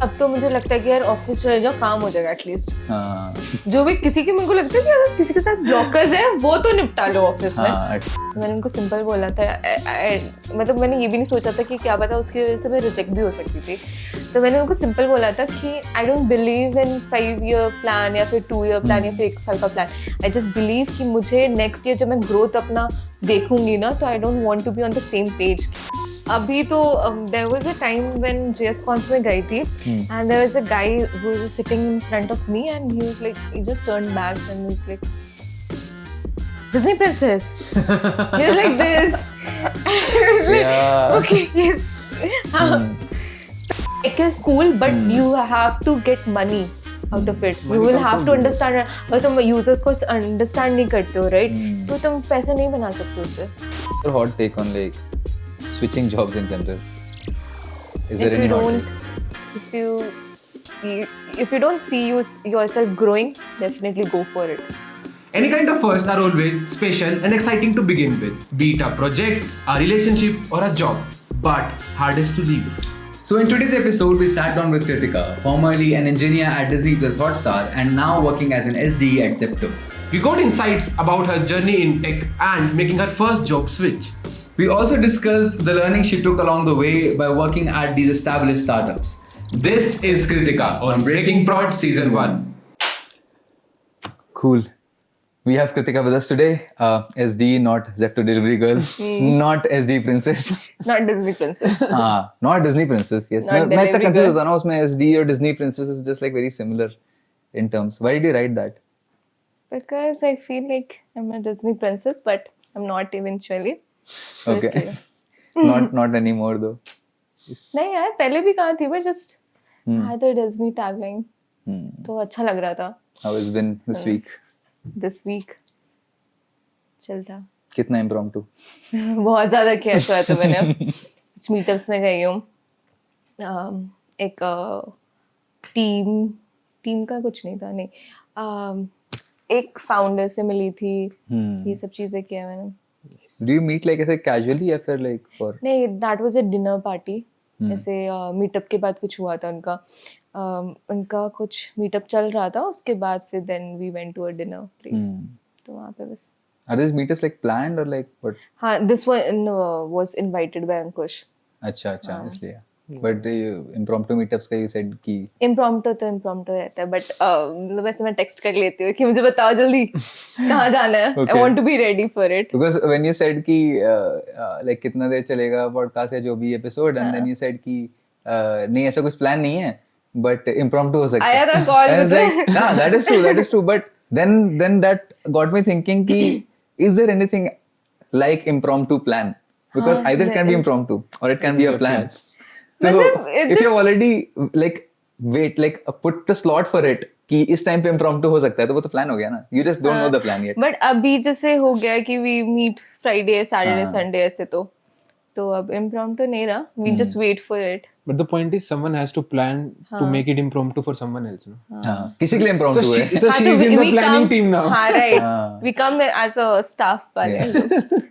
अब तो मुझे लगता है कि यार ऑफिस चले जाओ, काम हो जाएगा एटलीस्ट। हाँ जो भी किसी के, मेरे को लगता है कि अगर किसी के साथ ब्लॉकर्स है वो तो निपटा लो ऑफिस में। हाँ मैंने उनको सिंपल बोला था, मतलब मैंने ये भी नहीं सोचा था कि क्या पता उसकी वजह से मैं रिजेक्ट भी हो सकती थी। तो मैंने उनको सिंपल बोला था कि I don't believe in 5 year plan या फिर 2 ईयर प्लान या फिर 1 साल का प्लान। आई जस्ट बिलीव कि मुझे नेक्स्ट ईयर जब मैं ग्रोथ अपना देखूंगी ना, तो I don't want to be on the same page. अभी तो there was a time when JS conf में गई थी and there was a guy who was sitting in front of me and he was like, he just turned back and was like, Disney princess. He was like this. I was like, Yeah. okay, yes. It is cool, but you have to get money out of it. You will have to understand. अगर तुम users को understand नहीं करते हो, right? तो तुम पैसे नहीं बना सकते उससे. Your hot take on like switching jobs in general. Is there If any you hot don't, take? if you don't see yourself growing, definitely go for it. Any kind of firsts are always special and exciting to begin with, be it a project, a relationship, or a job, but hardest to leave. So in today's episode, we sat down with Kritika, formerly an engineer at Disney Plus Hotstar and now working as an SDE at Zepto. We got insights about her journey in tech and making her first job switch. We also discussed the learning she took along the way by working at these established startups. This is Kritika on Breaking Prod Season 1. Cool. We have Kritika with us today. SD, not Zepto delivery girl, not SD princess. Not Disney princess. हाँ, not Disney princess. Yes. Not मैं इतना delivery confused girl. होता ना उसमें SD और Disney princess is just like very similar in terms. Why did you write that? Because I feel like I'm a Disney princess, but I'm not eventually. So Okay. इसलिए। not anymore though. नहीं यार, पहले भी कहा थी, but just had the Disney tagline, तो अच्छा लग रहा था। How has been this week? This week चलता। कितना impromptu? बहुत ज्यादा किया हुआ था मैंने। कुछ मीटअप्स में गई हूँ। एक टीम का कुछ नहीं था, नहीं, एक फाउंडर से मिली थी। ये सब चीजें किया मैंने। Do you meet like ऐसे casually या फिर like for? नहीं, that was a dinner party. ऐसे मीटअप के बाद कुछ हुआ था उनका कुछ मीटअप चल रहा था, उसके बाद फिर then we went to a dinner place. तो वहाँ पे बस। Are these meetups like planned or like what? हाँ, this one was invited by Ankush. अच्छा इसलिए. But impromptu meetups का you said कि इम्प्रॉम्प्टू तो इम्प्रॉम्प्टू रहता है, बट वैसे मैं टेक्स्ट कर लेती हूँ कि मुझे बताओ जल्दी कहाँ जाना है। Okay. I want to be ready for it. because when you said कि like कितना देर चलेगा podcast या जो भी episode and then you said कि नहीं ऐसा कुछ plan नहीं है but impromptu हो सकता है. आया था call And I was मुझे। like, nah, that is true but then that got me thinking कि is there anything like impromptu plan because हाँ, either it can be impromptu or it can be a plan. So मतलब it if you just- already like put the slot for it कि इस time पे impromptu हो सकता है तो वो तो प्लान हो गया ना. You just don't know the plan yet. But अभी जैसे हो गया कि वी मीट फ्राइडे सैटरडे हाँ। संडे ऐसे, तो अब इम्प्रॉम्प्टू नहीं रहा, we just wait for it. But the point is, someone has to plan to make it impromptu for someone else. No? हाँ किसी के लिए impromptu है. So she is in the planning team now. हाँ right, हाँ. We come as a staff वाले।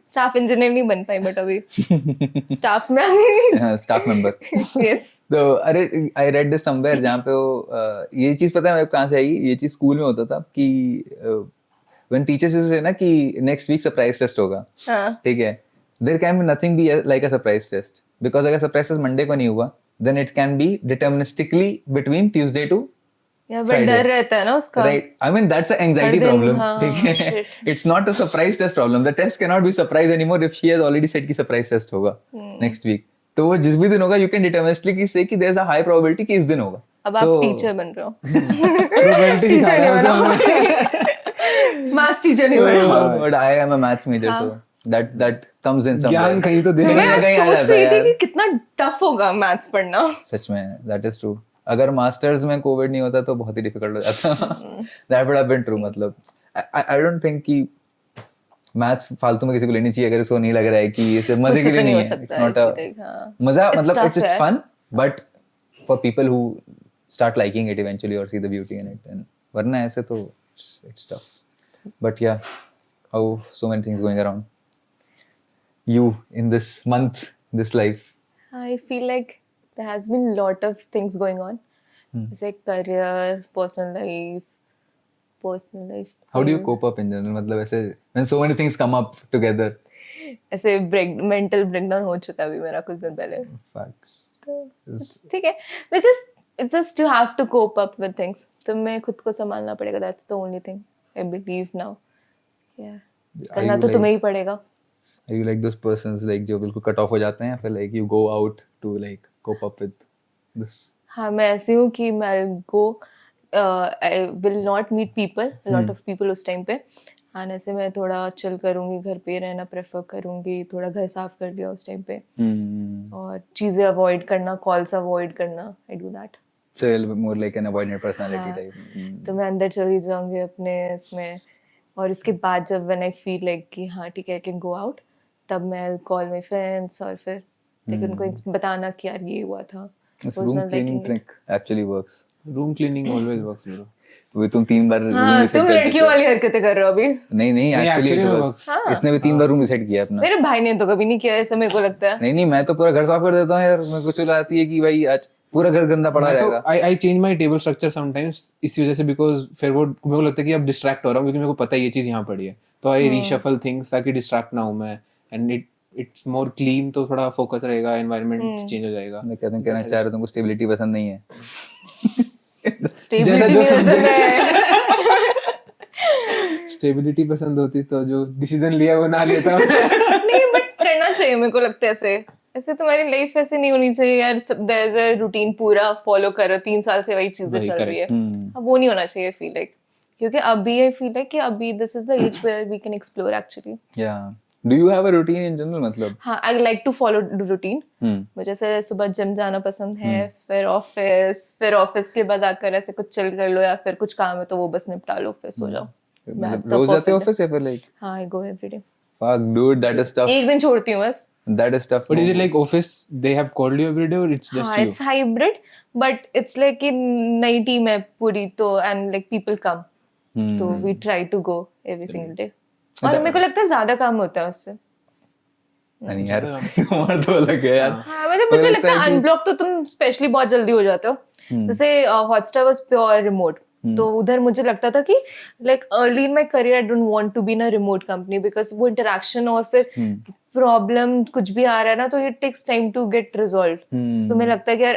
Staff engineer नहीं बन पाई बट अभी स्टाफ में आ Staff member. गई। यस, तो अरे I read this somewhere जहाँ पे वो ये चीज पता है मेरे को कहाँ से आई. ये चीज स्कूल में होता था कि when teachers used to say ना कि next week surprise test होगा. हाँ ठीक है. There can be nothing be like a surprise test because अगर surprise test Monday को नहीं हुआ then it can be deterministically between Tuesday to या बट Friday. डर रहता है ना उसका। right. I mean that's an anxiety हर दिन, problem. हाँ, ठीक है. shit. It's not a surprise test problem. The test cannot be surprise anymore if she has already said कि surprise test होगा next week. तो वो जिस भी दिन होगा you can deterministically say कि there's a high probability कि इस दिन होगा. अब आप टीचर बन रहे हो। Probability टीचर नहीं दिखा रहा बनो, मैथ्स टीचर नहीं बनो। But I am a maths major so that comes in somewhere. ज्ञान कहीं तो दे कहीं मैं ना कहीं आ सोच जाता है रही थी यार. कि कितना टफ होगा मैथ्स पढ़ना। सच में that is true. अगर मास्टर्स में कोविड नहीं होता तो बहुत ही डिफिकल्ट हो जाता. That would have been true. मतलब I don't think कि मैथ्स फालतू में किसी को लेनी चाहिए अगर उसको नहीं लग रहा है कि ये सिर्फ मजे के लिए नहीं है. It's not a मजा मतलब it's fun but for people who start liking it eventually or see the beauty in it and वरना ऐसे तो it's tough. But yeah, how so many things going around you in this month, this life. I feel like there has been a lot of things going on. जैसे career, personal life How do you cope up in general? मतलब ऐसे when so many things come up together. ऐसे mental breakdown हो चुका है अभी मेरा कुछ दिन पहले, Facts. तो ठीक है, it's just you have to cope up with things, तुम्हें खुद को संभालना पड़ेगा, that's the only thing I believe now. Yeah, करना you तो like- तुम्हें ही पड़ेगा. Are you like those persons like जो बिल्कुल cut off हो जाते हैं या फिर like you go out to like cope up with this? हाँ, मैं ऐसी हूँ कि मैं I will not meet people, a lot of people उस टाइम पे, एंड ऐसे मैं थोड़ा चिल करूँगी, घर पे रहना प्रेफर करूँगी, थोड़ा घर साफ कर लिया उस टाइम पे, और चीज़ें अवॉइड करना, कॉल्स अवॉइड करना, I do that. So a little bit more like an avoidant personality हाँ. type. तो मैं अंदर चली जाऊंगी अपने इसमें, और उसके बाद जब व्हेन आई फील लाइक कि हाँ ठीक है आई कैन गो आउट, तब मैं कॉल माय फ्रेंड्स और फिर like उनको बताना कि यार ये हुआ था. This Was room not cleaning liking it. trick actually works. Room cleaning always works, bro. वो तुम 3 बार room हाँ, reset तुम कर लड़कियों देते हो. वाली हरकतें कर रहे हो अभी. नहीं नहीं, actually actually it में works. works. हाँ. इसने भी 3 बार रूम रिसेट किया अपना. मेरे भाई ने तो कभी नहीं किया ऐसा, मेरे को लगता है. नहीं मैं तो पूरा घर साफ कर देता हूँ यार. मेरे को चिल आती है कि भाई आज पूरा घर गंदा पड़ा मैं तो रहेगा. I change my table structure sometimes इसी वजह से, because फिर वो मेरे को लगता है कि अब डिस्ट्रैक्ट हो रहा हूँ, क्योंकि मेरे को पता है ये चीज़ यहाँ पड़ी है, तो I reshuffle things ताकि डिस्ट्रैक्ट ना हूँ मैं, and it's more clean, तो थोड़ा फोकस रहेगा, एनवायरनमेंट चेंज हो जाएगा. मैं कहना चाह रहा हूँ तुमको स्टेबिलिटी पसंद नहीं है. Stability जो नहीं हो समझे. सकता है. स्टेबिलिटी पसंद होती तो जो डिसीजन लिया वो ना लेता. नहीं, बट करना चाहिए मेरे को लगता है ऐसे. ऐसे तुम्हारी लाइफ ऐसे नहीं होनी चाहिए यार, देयर इज अ रूटीन पूरा फॉलो करो, 3 साल से वही चीजें वही चल रही है. हम्म. अब वो नहीं होना चाहिए फील लाइक, क्योंकि अभी आई फील लाइक कि अभी this is the age where we can explore actually. Yeah. Do you have a routine in general मतलब? हाँ, I like to follow routine. Hmm. मुझे ऐसे सुबह जिम जाना पसंद है, फिर ऑफिस के बाद आकर ऐसे कुछ चिल कर लो, या फिर कुछ काम है तो वो बस निपटा लो, फिर सो जाओ. मतलब रोज जाते हो ऑफिस या फिर like? हाँ, आई गो everyday. Fuck dude, that is tough. एक दिन छोड़ती हूँ बस. That is tough. But is it like office they have called you every day, or it's just हाँ, you? it's hybrid, but it's like कि नई टीम है पूरी, तो and like people come, तो we try to go every single day. और मेरे को लगता है ज्यादा काम होता है उससे. नहीं यार हमारा तो अलग है यार. हाँ, मतलब मुझे लगता है अनब्लॉक तो तुम स्पेशली बहुत जल्दी हो जाते हो. जैसे हॉटस्टार वाज प्योर रिमोट, तो उधर मुझे लगता था कि like early in my career I don't want to be in a remote company, because वो इंटरेक्शन और फिर प्रॉब्लम कुछ भी आ रहा है ना, तो it takes time to get resolve. तो मुझे लगता है कि यार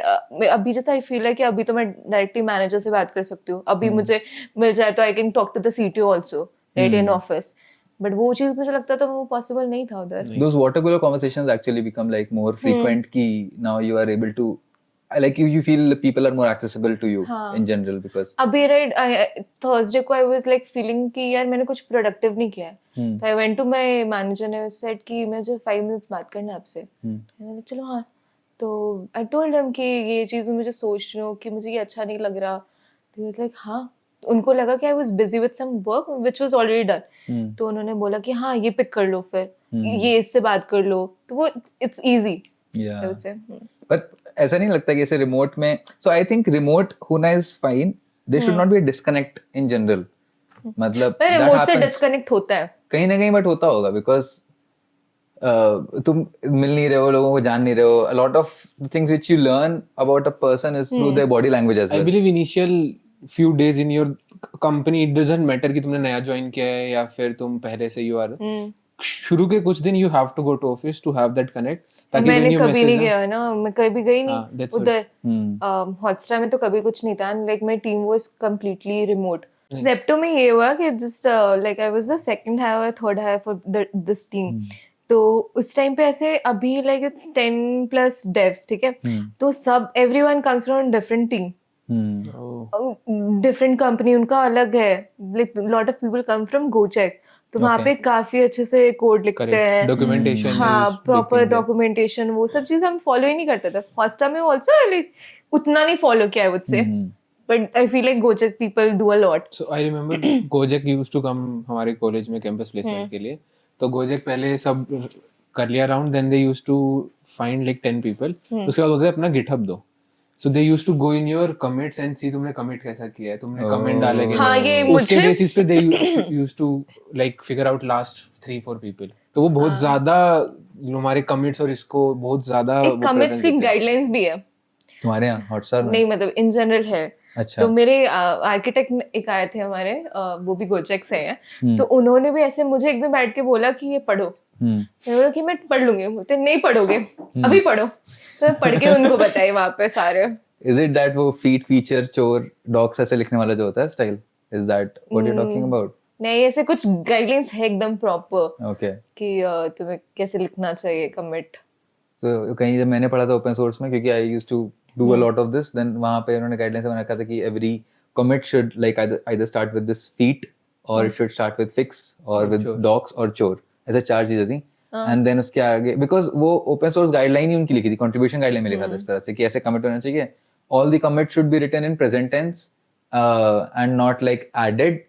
अभी जैसा आई फील है कि अभी तो मैं डायरेक्टली मैनेजर से बात कर सकती हूँ. अभी मुझे मिल जाए तो I can talk to the CTO also right in office, but वो चीज मुझे लगता था वो पॉसिबल नहीं था उधर. Those water cooler conversations actually become like more frequent कि now you are able to like you feel people are more accessible to you in general because अभी राइट थर्सडे को आई वाज लाइक फीलिंग कि यार मैंने कुछ productive नहीं किया है, तो I went to my manager ने सेड कि मुझे 5 मिनट्स बात करना है आपसे. मैंने चलो हाँ, तो आई टोल्ड हिम कि ये चीज मुझे सोच रही हूँ कि मुझे ये अच्छा नहीं लग रहा. तो ही वाज लाइक हाँ, उनको लगा कि I was busy with some work which was already done, तो उन्होंने बोला कि हाँ ये पिक कर लो, फिर ये इससे बात कर लो, तो वो it's easy. yeah I would से. but ऐसा नहीं लगता कि ऐसे रिमोट में so I think remote होना is fine, there should not be a disconnect in general. मतलब पर that रिमोट से happens डिस्कनेक्ट होता है. कहीं ना कहीं, बट होता होगा because तुम मिल नहीं रहे हो, लोगों को जान नहीं रहे हो. A lot of things which you learn about a person is through their body language as I well. believe initial few days in your company it doesn't matter कि तुमने नया ज्वाइन किया है या फिर तुम पहले से you are. शुरू के कुछ दिन you have to go to office to have that connect. ताकि मैंने when you कभी message नहीं them- गया है ना, मैं कभी गई हाँ, नहीं that's good. उधर. हॉटस्टार में तो कभी कुछ नहीं था, like my team was completely remote. Zepto में ये हुआ कि just like I was the second hire और third hire for this team. तो उस टाइम पे ऐसे अभी लाइक इट्स 10 प्लस डेव्स, ठीक है, तो सब everyone comes from different team, Oh. Different company, उनका अलग है. Like lot of people come from Gojek, तो वहाँ पे काफी अच्छे से कोड लिखते Correct. हैं. Documentation हाँ, is big proper thing there. Documentation, वो सब चीज हम फॉलो ही नहीं करते थे. हॉटस्टार में ऑल्सो लाइक उतना नहीं फॉलो किया है मुझसे, but I feel like Gojek people do a lot. So I remember Gojek used to come हमारे कॉलेज में कैंपस प्लेसमेंट के लिए. तो Gojek पहले सब कर लिया round, then they used to find like 10 people. उसके बाद बोलते अपना GitHub दो. So they used to go in your commits and see तुमने commit कैसा किया है, तुमने comment डाले कि हाँ, ये उसके मुझे बेसिस पे they used to like figure out last 3-4 people. तो वो बहुत ज्यादा हमारे commits और इसको बहुत ज्यादा एक कमिट्स की गाइडलाइंस भी है. तुम्हारे यहाँ हॉटस्टार में? नहीं मतलब इन जनरल है। अच्छा। तो मेरे आर्किटेक्ट एक आए थे हमारे, वो भी गोजेक से हैं, हम्म। तो उन्होंने भी ऐसे मुझे एकदम बैठ के बोला कि ये पढ़ो। मैंने बोला कि मैं पढ़ लूंगी। बोलते नहीं पढ़ोगे, अभी पढ़ो। तो मैं पढ़ के उनको बताई वहां पे सारे। Is it that वो फीट फीचर चोर डॉक्स ऐसे लिखने वाला जो होता है style? Is that what you're talking about? नहीं, ऐसे कुछ गाइडलाइंस है एकदम प्रॉपर Okay. कि तुम्हें कैसे लिखना चाहिए कमिट। तो कहीं जब मैंने पढ़ा था ओपन सोर्स में, क्योंकि I used to do a lot of this, then वहां पे उन्होंने गाइडलाइंस बना रखा था कि every commit should like either start with this feat और it should start with fix और विद डॉक्स और चोर, ऐसे 4 चीजें थी। एंड देन उसके आगे, बिकॉज वो ओपन सोर्स गाइडलाइन ही उनकी लिखी थी, कंट्रीब्यूशन गाइडलाइन में लिखा था इस तरह से कि ऐसे कमिट होना चाहिए, all the commit should be written in present tense and not like added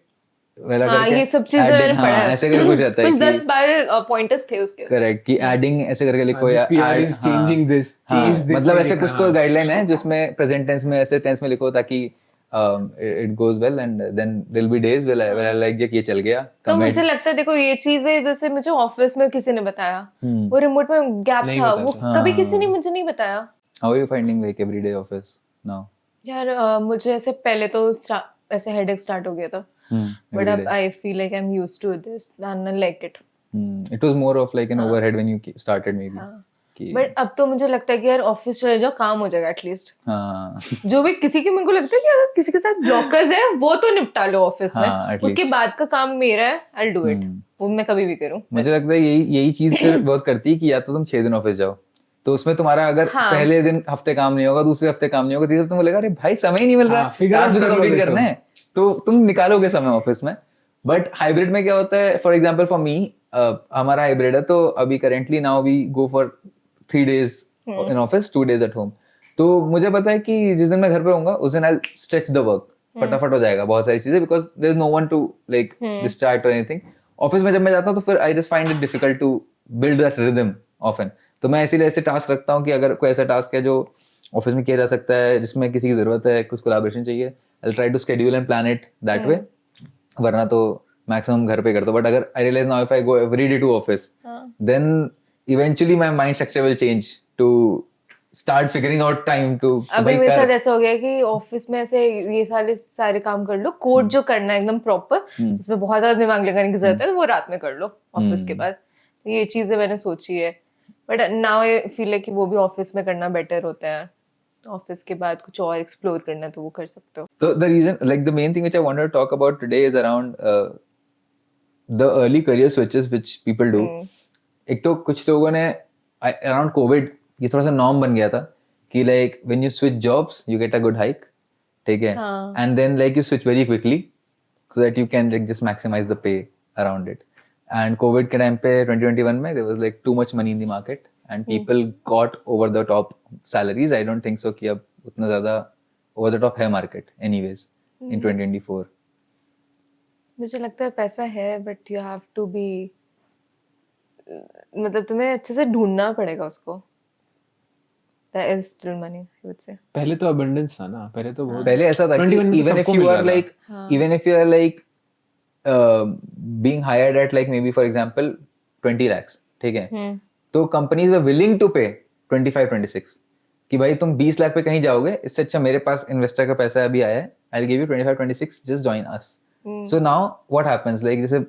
वाला हाँ, करके ये सब चीजें मैंने पढ़ा है। ऐसे करके कुछ रहता है कुछ कि 10-12 पॉइंटर्स थे उसके। करेक्ट, कि एडिंग ऐसे करके लिखो This या PR is changing this, change this मतलब way ऐसे लिखना, कुछ तो हाँ। गाइडलाइन है जिसमें प्रेजेंट टेंस में ऐसे टेंस में लिखो ताकि it goes well, and then there will be days when I like ये चल गया तो commit। मुझे लगता है देखो ये चीजें जैसे मुझे ऑफिस में किसी ने बताया, वो रिमोट में गैप नहीं था, बताया वो था। कभी किसी ने मुझे नहीं बताया। How are you finding like everyday office now? यार मुझे ऐसे पहले तो ऐसे हेडेक स्टार्ट हो गया था, बट अब I feel like I am used to this and I like it. It was more of like an overhead when you started maybe कि बट अब तो मुझे लगता है कि यार ऑफिस चले जाओ, काम हो जाएगा एटलीस्ट। हाँ जो भी किसी के, मेरे को लगता है कि अगर किसी के साथ ब्लॉकर्स है वो तो निपटा लो ऑफिस हाँ, में, at उसके least। बाद का काम मेरा है, आई विल डू इट। वो मैं कभी भी करूं। मुझे लगता है यही चीज फिर वर्क करती है कि या तो तुम 6 दिन ऑफिस जाओ, तो उसमें तुम्हारा अगर हाँ। पहले दिन हफ्ते काम नहीं होगा, दूसरे हफ्ते काम नहीं होगा, तीसरे तुम बोलेगा अरे भाई समय ही नहीं मिल रहा, हाँ, figure टास्क भी out तो कर कंप्लीट लोगे करना तुम। है, तो तुम निकालोगे समय ऑफिस में। बट हाइब्रिड में क्या होता है, फॉर एग्जाम्पल फॉर मी, हमारा हाइब्रिड है, तो अभी currently now we go for 3 days in office, 2 days at home. तो मुझे पता है कि जिस दिन मैं घर पे होऊंगा उस दिन आई स्ट्रेच द वर्क, फटाफट हो जाएगा बहुत सारी चीजें, because there is no one to like distract और एनीथिंग। ऑफिस में जब मैं जाता हूँ तो फिर I just find it difficult to build that rhythm often. तो मैं इसीलिए ऐसे टास्क रखता हूँ कि अगर कोई ऐसा टास्क है जो ऑफिस में किया जा सकता है, जिसमें किसी की जरूरत है, कुछ कोलैबोरेशन चाहिए, I will try to schedule and plan it that way, वरना तो मैक्सिमम घर पे करता हूँ। बट अगर I realize now if I go every day to office, then eventually my mind structure will change to start figuring out time to अभी मेरे साथ ऐसा हो गया कि ऑफिस में ऐसे ये सारे काम कर लो, कोड जो करना है एकदम प्रॉपर, जिसमें बहुत ज्यादा दिमाग लगाने की जरूरत है, तो वो रात में कर लो ऑफिस के बाद। तो ये चीजें मैंने सोची है, but now I feel like कि वो भी ऑफिस में करना बेटर होता है। ऑफिस के बाद कुछ और एक्सप्लोर करना है तो वो कर सकते हो। So the reason, like the main thing which I wanted to talk about today is around the early career switches which people do. एक तो कुछ लोगों ने around COVID ये थोड़ा सा नॉर्म बन गया था कि like when you switch jobs you get a good hike, ठीक है, हाँ। and then like you switch very quickly so that you can like just maximize the pay around it. And COVID के time पे 2021 में there was like too much money in the market and people got over the top salaries. I don't think so कि अब उतना ज़्यादा over the top है market anyways in 2024. मुझे लगता है पैसा है, but you have to be, मतलब तुम्हें अच्छे से ढूंढना पड़ेगा उसको। There is still money, I would say. पहले तो abundance था ना, पहले तो बहुत पहले ऐसा था कि 21 में even if सबको you मिल are रहा था। like even if you are like being hired at like maybe for example 20 lakhs, ठीक है, तो companies were willing to pay 25-26 कि भाई तुम 20 लाख पे कहीं जाओगे, इससे अच्छा मेरे पास इन्वेस्टर का पैसा अभी आया है, I'll give you 25-26, just join us. So now what happens, like जैसे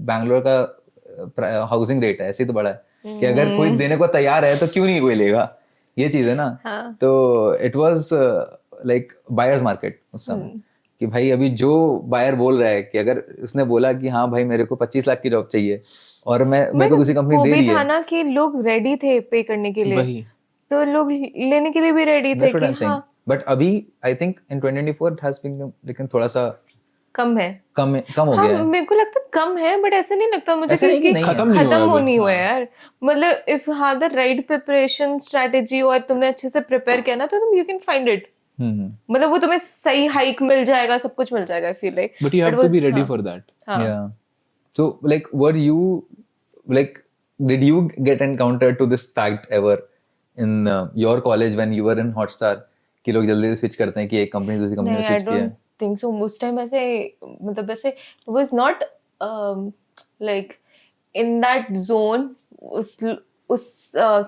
बैंगलोर का हाउसिंग रेट है ऐसे ही तो बड़ा है कि अगर कोई देने को तैयार है तो क्यों नहीं कोई लेगा, ये चीज है ना। तो it was like buyers market उस समय कि भाई अभी जो बायर बोल रहा है कि अगर उसने बोला कि हाँ भाई मेरे को 25 लाख की जॉब चाहिए और मेरे को दूसरी कंपनी दे रही है, वो भी था ना कि लोग रेडी थे पे करने के लिए, वही तो लोग लेने के लिए भी रेडी थे कि हाँ। बट अभी I think in 2024 it has been लेकिन थोड़ा सा कम है, कम हो हाँ, गया है। मेरे को लगता है कम है, बट ऐसे नहीं लगता मुझे ऐसे नहीं कि कि नहीं है। खत्म हो अभी। नहीं हुआ है हाँ। यार। मतलब इफ हाँ द राइट प्रिपरेशन स्ट्रेटेजी और तुमने अच्छे से प्रिपेयर किया ना, तो तुम यू कैन फाइंड इट। मतलब वो तुम्हें सही हाइक मिल जाएगा, सब कुछ मिल जाएगा, आई feel like. But you have to be ready for that. Yeah. So like were you like did you get encountered to this fact ever in your college when you were in Hotstar कि लोग जल्दी switch करते हैं कि एक company दूसरी company में नहीं, आई स्विच किया है? Don't think so. उस टाइम ऐसे मतलब ऐसे was not like in that zone उस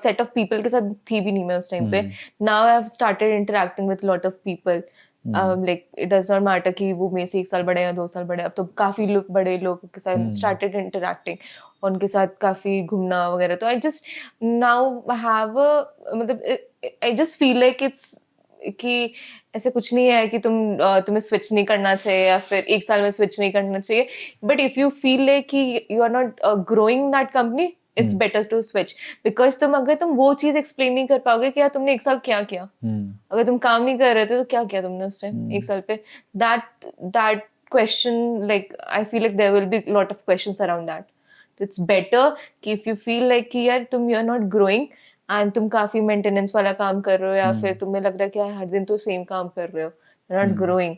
सेट ऑफ पीपल के साथ थी भी नहीं मैं उस टाइम पे. Now I have started interacting with lot of people. Like it does not matter कि वो मेरे से 1 साल बड़े या 2 साल बड़े. अब तो काफी बड़े लोगों के साथ स्टार्टेड इंटरेक्टिंग, उनके साथ काफी घूमना वगैरह. तो आई जस्ट नाउ हैव मतलब I just feel like it's कि ऐसे कुछ नहीं है कि तुम्हें स्विच नहीं करना चाहिए या फिर 1 साल में स्विच नहीं करना चाहिए. But if you feel like कि you are not growing that company, it's better to switch. Because अगर तुम वो चीज एक्सप्लेन नहीं कर पाओगे कि यार तुमने 1 साल क्या किया, अगर तुम काम नहीं कर रहे थे तो क्या किया तुमने उस टाइम 1 साल पे. That question, like I feel like there will be lot of questions around that. It's better कि इफ यू फील लाइक कि यार you are not growing and तुम काफी मेंटेनेंस वाला काम कर रहे हो या फिर तुम्हें लग रहा है कि यार हर दिन तो सेम काम कर रहे हो, यू आर नॉट ग्रोइंग,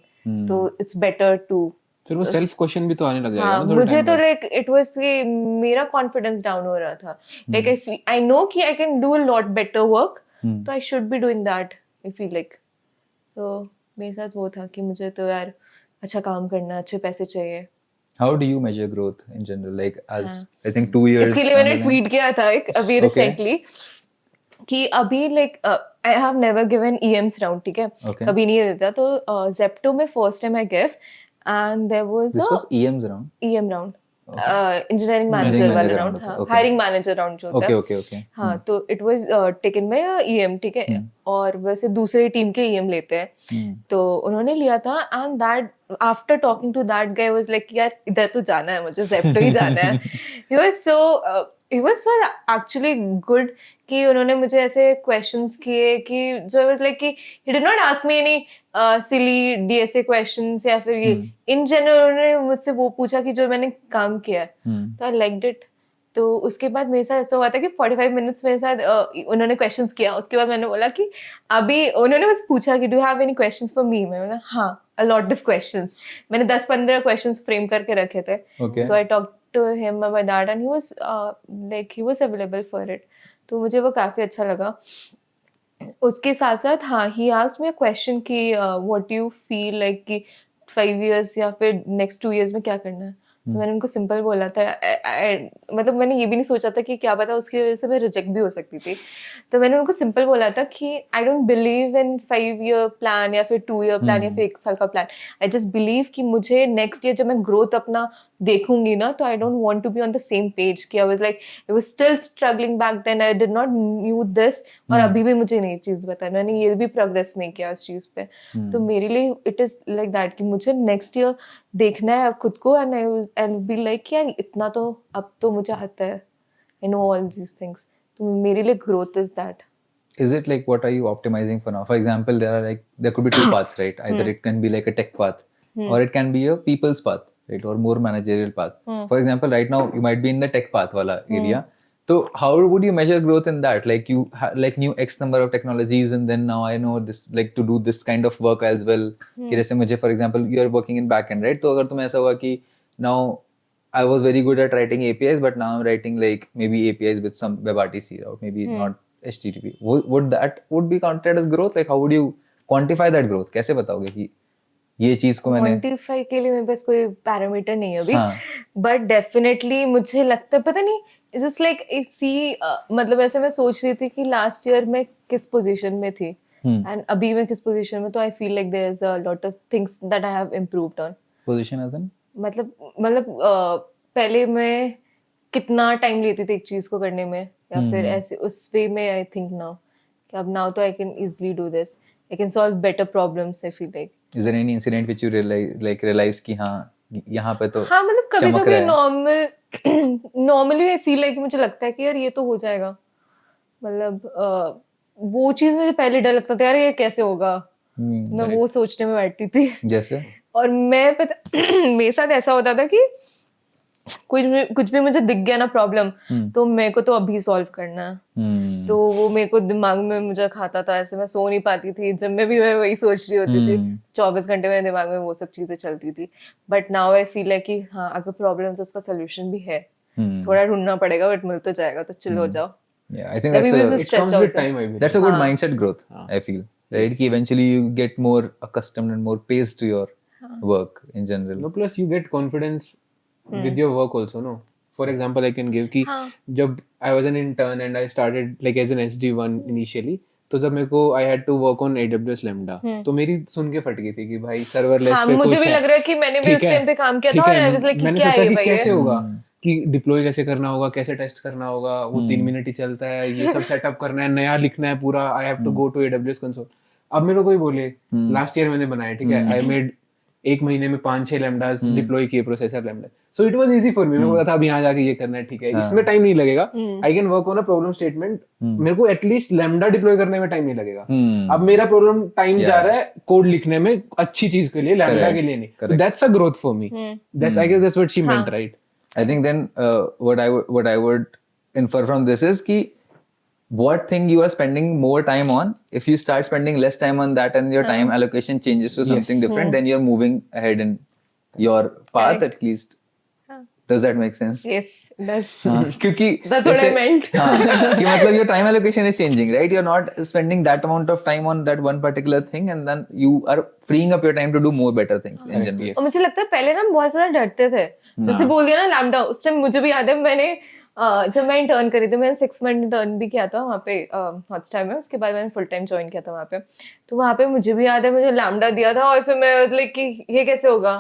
तो इट्स बेटर टू. फिर वो सेल्फ क्वेश्चन भी तो आने लग जाएगा हाँ, ना थोड़े मुझे time तो बाद। लाइक इट वाज कि मेरा कॉन्फिडेंस डाउन हो रहा था. लाइक आई नो कि I can do a lot better work, तो I should be doing that. I feel like, तो मेरे साथ वो था कि मुझे तो यार अच्छा काम करना, अच्छे पैसे चाहिए. How do you measure growth in general? Like as I think 2 years. इसके लिए down मैंने the line- ट्वीट किया था एक अभी Okay. रिसेंटली कि अभी like I have never given EMs round. ठीक है, Okay. कभी नहीं देता. तो जेप्टो में first time I give and there was This a was EMs round. EM round, engineering Engineering manager वाला manager राउंड. round, हाँ, okay. हायरिंग मैनेजर राउंड जो होता है. Okay. हाँ, तो it was taken by EM. ठीक है, और वैसे दूसरे टीम के EM लेते हैं. तो उन्होंने लिया था and that after talking to that guy was like यार इधर तो जाना है, मुझे जेप्टो ही जाना है. He was so actually good कि उन्होंने मुझे ऐसे क्वेश्चंस किए कि जो आई वाज लाइक कि he did not ask me any silly DSA questions या फिर ये इन जनरल. उन्होंने मुझसे वो पूछा कि जो मैंने काम किया है, तो आई लाइक्ड इट. तो उसके बाद मेरे साथ ऐसा हुआ था कि 45 मिनट्स मेरे साथ उन्होंने क्वेश्चंस किया. उसके बाद मैंने बोला कि अभी उन्होंने बस पूछा कि do you have any questions for me. मैंने बोला हाँ, अ लॉट ऑफ क्वेश्चंस. मैंने 10-15 क्वेश्चंस फ्रेम करके रखे थे. Okay. तो I talk to him about that and he was available for it. तो मुझे वो काफी अच्छा लगा. उसके साथ साथ हाँ, he asked me a question कि what do you feel like कि 5 इयर्स या फिर नेक्स्ट 2 इयर्स में क्या करना है. तो मैंने उनको सिंपल बोला था. मतलब मैंने ये भी नहीं सोचा था कि क्या पता उसकी वजह से मैं रिजेक्ट भी हो सकती थी. तो मैंने उनको सिंपल बोला था कि I don't believe in 5 year plan या फिर 2 ईयर प्लान या फिर 1 साल का प्लान. आई जस्ट बिलीव कि मुझे नेक्स्ट ईयर जब मैं ग्रोथ अपना देखूंगी ना, तो I don't want to be on the same page. कि I was like I was still struggling back then. I did not knew this और अभी भी मुझे नई चीज बताई. मैंने ये भी प्रोग्रेस नहीं किया उस चीज पे. तो मेरे लिए इट इज लाइक दैट कि मुझे नेक्स्ट ईयर देखना है खुद को and I will be like यार इतना तो अब तो मुझे आता है. I know all these things. तो मेरे लिए growth is that. Is it like what are you optimizing for now? For example, there could be two paths, right? Either it can be like a tech path, or it can be a people's path, right? Or more managerial path. For example, right now you might be in the tech path wala area. So how would you measure growth in that? Like you like knew X number of technologies, and then now I know this like to do this kind of work as well. कि जैसे मुझे for example you are working in backend, right? तो अगर तुम्हें ऐसा हुआ कि now I was very good at writing APIs, but now I'm writing like maybe APIs with some WebRTC route, maybe not HTTP. Would be counted as growth? Like how would you quantify that growth? कैसे बताओगे कि ये चीज को मैंने quantify के लिए मेरे पास कोई पैरामीटर नहीं है अभी. हाँ. बट डेफिनेटली मुझे लगता है, पता नहीं, इट्स जस्ट लाइक इफ सी मतलब ऐसे मैं सोच रही थी कि लास्ट ईयर मैं किस पोजीशन में थी एंड अभी मैं किस पोजीशन में. तो I feel like there is a lot of things that I have improved on. position as in मतलब पहले मैं कितना टाइम लेती थी एक चीज को करने में या फिर ऐसे उस वे में. आई थिंक नाउ कि अब नाउ तो I can easily do this. I can solve better problems. I feel like is there any incident which you realize कि हाँ यहाँ पे तो हाँ, मतलब कभी चमक कभी रहा है. नॉर्मली आई फील लाइक मुझे लगता है कि यार ये तो हो जाएगा. मतलब वो चीज मुझे पहले डर लगता था यार ये कैसे होगा. मैं वो सोचने में बैठती थी. जैसे और मैं पता मेरे साथ ऐसा होता था कि कुछ भी मुझे दिख गया ना प्रॉब्लम, तो मेरे को तो अभी सॉल्व करना है. तो वो मेरे को दिमाग में मुझे खाता था. ऐसे मैं सो नहीं पाती थी. जब मैं भी मैं वही सोच रही होती थी. 24 घंटे मेरे दिमाग में वो सब चीजें चलती थी. बट नाउ आई फील है कि हाँ, अगर प्रॉब्लम है तो उसका सोल्यूशन भी है. थोड़ा ढूंढना पड़ेगा बट मिल तो जाएगा. तो चिल हो जाओ. yeah, I think Maybe that's we'll a just It comes stressed with out. time, I believe. that's a good हाँ. mindset growth. I feel right कि eventually you get more accustomed and more paced to your work in general. No, plus you get confidence with your work also, no? For example I can give कि हाँ. जब I was an intern and I started like as an SD1 initially, तो जब मेरे को I had to work on AWS lambda, तो मेरी सुन के फट गई थी कि भाई सर्वरलेस हाँ, पे मुझे कुछ भी है, लग रहा है कि मैंने भी ठीक उस है, टाइम पे काम किया ठीक था और है, आई वाज लाइक मैंने क्या सोचा है कि भाई कैसे ये? होगा, कि डिप्लॉय कैसे करना होगा, कैसे टेस्ट करना होगा, वो 3 मिनट ही चलता है, ये सब सेटअप करना है, नया लिखना है पूरा, I have to go to AWS console. अब मेरे को कोई बोले लास्ट ईयर मैंने बनाया, ठीक है, आई मेड 1 महीने में 5-6 लैम्डास डिप्लॉय किए, processor lambda, so it was easy for me, मेरे को पता था अब यहाँ जाके ये करना है, ठीक है, इसमें टाइम नहीं लगेगा, I can work on a problem statement, मेरे को एटलीस्ट लैम्डा डिप्लॉय करने में टाइम नहीं लगेगा। अब मेरा प्रॉब्लम टाइम जा रहा है कोड लिखने में, अच्छी चीज के लिए, लैम्डा के लिए नहीं, that's a growth for me, that's I guess that's what she meant, right? I think then what I would infer from this is कि what thing you are spending more time on, if you start spending less time on that and your time allocation changes to something different, then you're moving ahead in your path at least. Does that make sense? Yes, it does. हाँ, क्योंकि That's what I meant. हाँ, कि मतलब your time allocation is changing, right? You're not spending that amount of time on that one particular thing, and then you are freeing up your time to do more better things in general. और मुझे लगता है पहले ना हम बहुत ज्यादा डरते थे, जैसे बोल दिया ना लैम्डा, उस टाइम मुझे भी याद है, मैंने जब मैं इंटर्न करी थी, मैंने 6 मंथ इंटर्न भी किया था वहाँ पे हॉटस्टार में, उसके बाद मैंने फुल टाइम ज्वाइन किया था वहाँ पे, तो वहाँ पे मुझे भी याद है मुझे लैम्डा दिया था और फिर मैं लाइक कि ये कैसे होगा,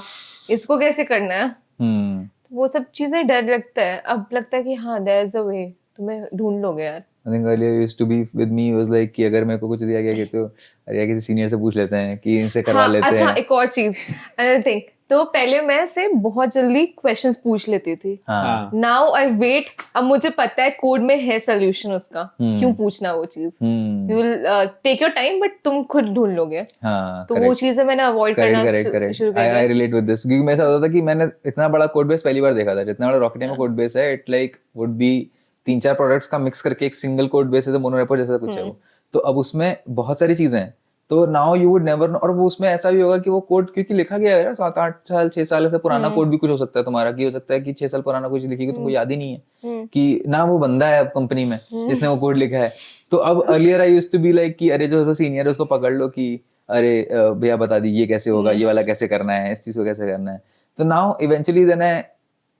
इसको कैसे करना है, वो सब चीजें डर लगता है। अब लगता है कि हाँ देयर इज अ वे, तुम्हें ढूंढ लोगे यार। I think earlier used to be with me was like कि अगर मेरे को कुछ दिया गया कि तो अरे यार किसी सीनियर से पूछ लेते हैं कि इनसे करवा हाँ, लेते अच्छा हैं। एक और चीज, अनदर थिंग, तो पहले मैं से बहुत जल्दी क्वेश्चंस पूछ लेती थी, हाँ, नाउ आई वेट, अब मुझे पता है कोड में है सोल्यूशन उसका, क्यों पूछना वो चीज, you will take your time but तुम खुद ढूंढ लोगे, हाँ, तो वो चीजें मैंने अवॉइड करना शुरू कर I दिया। relate with this क्योंकि मेरे साथ होता था कि मैंने इतना बड़ा कोड बेस पहली बार देखा था, जितना बड़ा रॉकेट में कोड बेस है, it like would be 3-4 products का मिक्स करके एक सिंगल कोड बेस है, तो मोनोरेपो जैसा कुछ है वो, तो अब उसमें बहुत सारी चीजें हैं, तो now you would never know, और वो उसमें ऐसा भी होगा कि वो कोड क्योंकि लिखा गया है 7-8 साल 6 साल से पुराना कोड भी कुछ हो सकता है तुम्हारा, कि हो सकता है कि 6 साल पुराना कुछ लिखी तुमको याद ही नहीं है कि ना वो बंदा है अब कंपनी में जिसने वो कोड लिखा है। तो अब earlier I used to be like कि अरे जो सीनियर है उसको पकड़ लो कि अरे भैया बता दी ये कैसे होगा, ये वाला कैसे करना है, इस चीज को कैसे करना है। तो नाउ इवेंचुअली देन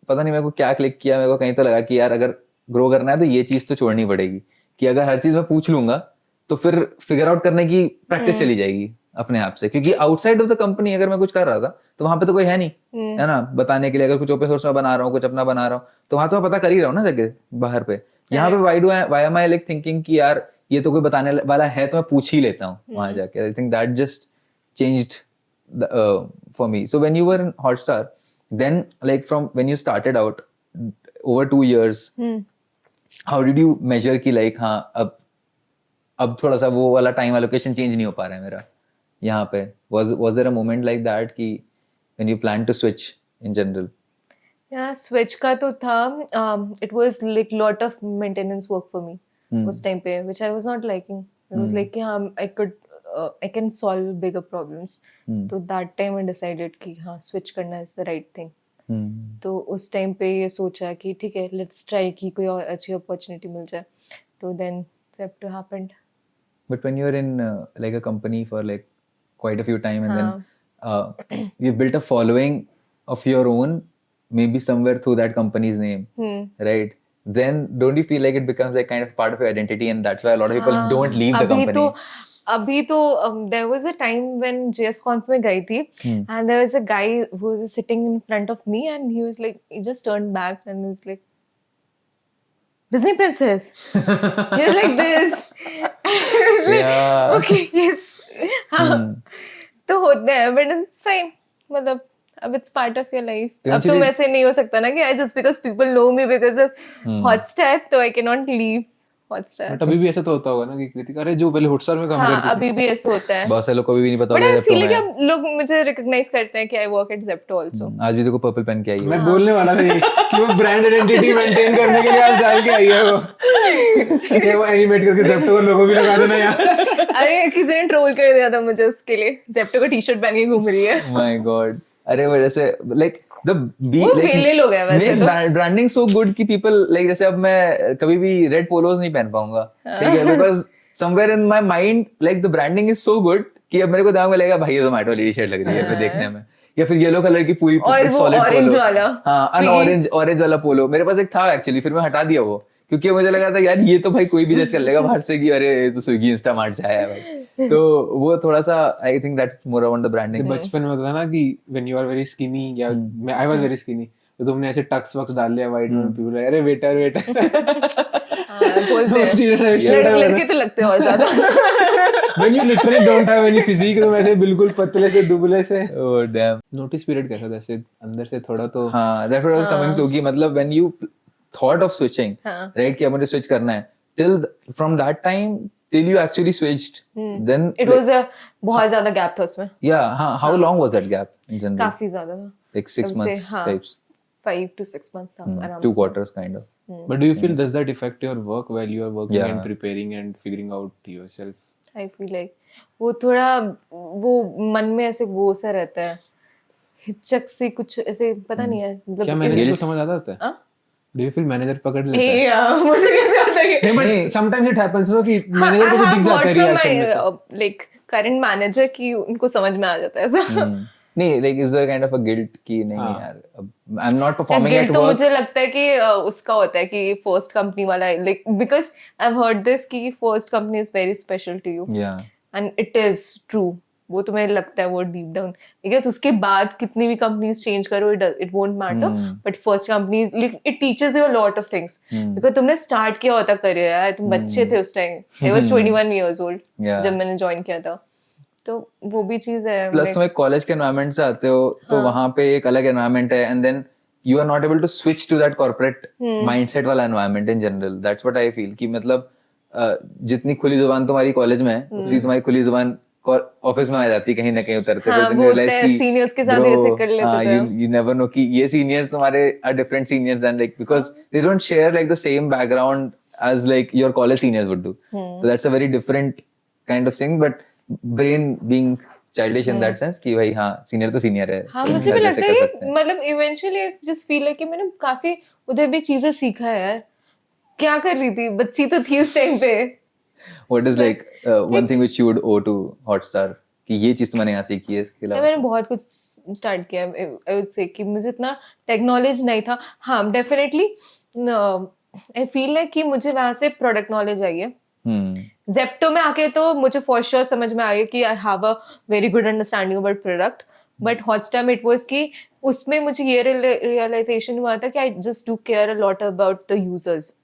पता नहीं मेरे को क्या क्लिक किया, मेरे को कहीं तो लगा कि यार अगर ग्रो करना है तो ये चीज तो छोड़नी पड़ेगी, कि अगर हर चीज मैं पूछ लूंगा तो फिर फिगर आउट करने की प्रैक्टिस चली जाएगी अपने आप से, क्योंकि आउटसाइड ऑफ द कंपनी अगर मैं कुछ कर रहा था तो वहां पे तो कोई है नहीं, है ना, बताने के लिए। अगर कुछ ओपन सोर्स में बना रहा हूँ, कुछ अपना बना रहा हूँ, तो वहां तो मैं पता कर ही रहा हूँ ना जगह बाहर पे। यहाँ पे why am I like thinking कि यार ये तो कोई बताने वाला है तो मैं पूछ ही लेता हूँ वहां जाके। I think that just changed for me. So when you were in Hotstar, then like from when you started out over 2 years, how did you measure कि लाइक हाँ अब थोड़ा सा वो वाला टाइम एलोकेशन चेंज नहीं हो पा रहा है मेरा यहाँ पे? was there a moment like that कि when you plan to switch in general? Switch का तो था, it was like lot of maintenance work for me उस टाइम पे, which I was not liking. It was like कि हाँ I can solve bigger problems, तो that time I decided कि हाँ स्विच करना इज द राइट थिंग। तो उस टाइम पे ये सोचा कि ठीक है लेट्स ट्राई कि कोई और अच्छी अपॉर्चुनिटी मिल जाए, तो then that happened. But when you're in like a company for like quite a few time and then you've built a following of your own, maybe somewhere through that company's name, right? Then don't you feel like it becomes like kind of part of your identity, and that's why a lot of people don't leave the company? अभी तो there was a time when JSConf में गई थी, and there was a guy who was sitting in front of me and he was like, he just turned back and he was like, Disney princess. He was like this. Yeah. Okay, yes. हाँ, तो होते हैं, but it's fine. मतलब अब it's part of your life. अब तो Eventually- वैसे नहीं हो सकता ना कि just because people know me because of Hotstar, तो I cannot leave Hotstar. But अभी भी ऐसा तो होता होगा ना कि कृतिका अरे जो पहले हॉटस्टार में काम हाँ, करती थी, अभी भी ऐसा होता है। बहुत सारे लोग को भी नहीं पता But होगा I Zepto feel like में है। अब लोग मुझे recognize करते हैं कि I work at Zepto also. आज भी देखो पर्पल पेन के आई है। मैं बोलने वाला था ये कि वो ब्रांड आइडेंटिटी मेंटेन करने के लिए आज डाल के आई है वो कि वो एनिमेट करके जेप्टो को लोगो भी लगा देना यार। अरे किसी ने ट्रोल कर दिया था मुझे उसके लिए, Zepto का टी-शर्ट पहन के घूम रही है। माय गॉड, अरे वो जैसे लाइक द वो वेले लोग हैं वैसे तो। ब्रांडिंग सो गुड कि पीपल लाइक, जैसे अब मैं कभी भी रेड पोलोज नहीं पहन पाऊंगा, ठीक है, because somewhere in my mind like the branding is so good कि अब मेरे को दिमाग में लगेगा भाई ये तो मैटो वाली टी-शर्ट लग रही है फिर देखने में, या फिर येलो कलर की पूरी और वो solid orange polo। वाला, हाँ sweet। ऑरेंज वाला पोलो मेरे पास एक था एक्चुअली, फिर मैं हटा दिया वो, क्योंकि मुझे लगा था यार ये तो भाई कोई भी जज कर लेगा बाहर से कि अरे ये तो स्विगी इंस्टामार्ट से आया है भाई। तो वो थोड़ा सा I think that's more around the branding. बचपन में होता था ना कि when you are very skinny या मैं आई वाज वेरी स्किनी, तो तुमने ऐसे टक्स वक्स डाल लिया वाइट में, पीपल अरे वेटर बोलते हैं लड़के तो लगते हैं और ज्यादा। When you literally don't have any physique, तुम ऐसे बिल्कुल पतले से दुबले से। Oh damn. नोटिस पीरियड कैसा था ऐसे अंदर से थोड़ा तो? हाँ that's what I was coming to, कि मतलब when you thought of switching, right, कि अब मुझे स्विच करना है, till from that time till you actually switched, then it was a बहुत ज्यादा गैप था उसमें, या हाँ, how long was that gap in general? काफी ज्यादा था, Like 6 I would say, months हाँ, types, 5 to 6 months था आराम 2 से। quarters kind of। But do you feel does that affect your work while you are working Yeah. and preparing and figuring out yourself? I feel like वो थोड़ा वो मन में ऐसे वो सा रहता है, हिचक सी कुछ ऐसे, पता नहीं है मतलब। क्या मैनेजर को समझ आता है? हाँ? Do you feel मैनेजर पकड़ लेता है? मुझे कैसे आता है? नहीं but sometimes it happens ना कि मैनेजर को भी दिख जाता है रिएक्शन में से। लाइक करंट मैनेजर की उनको समझ में आ जाता है ऐसा। नहीं, like is there kind of a guilt कि नहीं हाँ। यार अब I'm not performing guilt at तो work? मुझे लगता है कि उसका होता है कि फर्स्ट कंपनी वाला, like because I have heard this कि first company is very special to you, Yeah, and it is true. वो तुम्हें लगता है वो डीप डाउन, बिकॉज उसके बाद कितनी भी कंपनीज चेंज करो it won't matter, but first company it teaches you a lot of things, because तुमने स्टार्ट किया होता करियर यार, तुम बच्चे थे उस time, I was 21 years old Yeah. जब मैंने ज्वाइन किया था, तो वो भी चीज है। प्लस तुम एक कॉलेज के एनवायरनमेंट से आते हो तो वहां पे एक अलग एनवायरनमेंट है, and then you are not able to switch to that corporate mindset वाला environment in general. That's what I feel कि मतलब जितनी खुली जुबान तुम्हारी कॉलेज में है, उतनी तुम्हारी खुली जुबान ऑफिस में आ जाती है कहीं ना कहीं उतरते हाँ, हुए। बोलते हैं सीनियर्स के साथ ऐसे कर लेते थे। you never know कि ये सीनियर्स तुम्हारे are different seniors than like, because they don't share like the same background as like your college seniors would do. So that's a very different kind of thing, but brain being childish in that sense कि भाई हाँ senior तो senior है। हाँ, मुझे भी लगता है कि मतलब इवेंचुअली आई जस्ट फील है कि मैंने काफी उधर भी चीजें सीखा है यार। क्या कर रही थी, बच्ची तो थी उस टाइम पे। What is like one thing which you would owe to Hotstar कि ये चीज तुमने यहाँ सीखी है इसके अलावा? मैंने बहुत कुछ स्टार्ट किया, आई वुड से कि मुझे इतना टेक्नोलॉजी नहीं था। हाँ डेफिनेटली आई फील है कि मुझे वहां से प्रोडक्ट नॉलेज आई है। जेप्टो में आके तो मुझे फॉर श्योर समझ में आ गया कि I have a very good understanding about product, but Hotstar में इट वाज कि उसमें मुझे ये रियलाइजेशन हुआ था कि I just do care a lot about the users.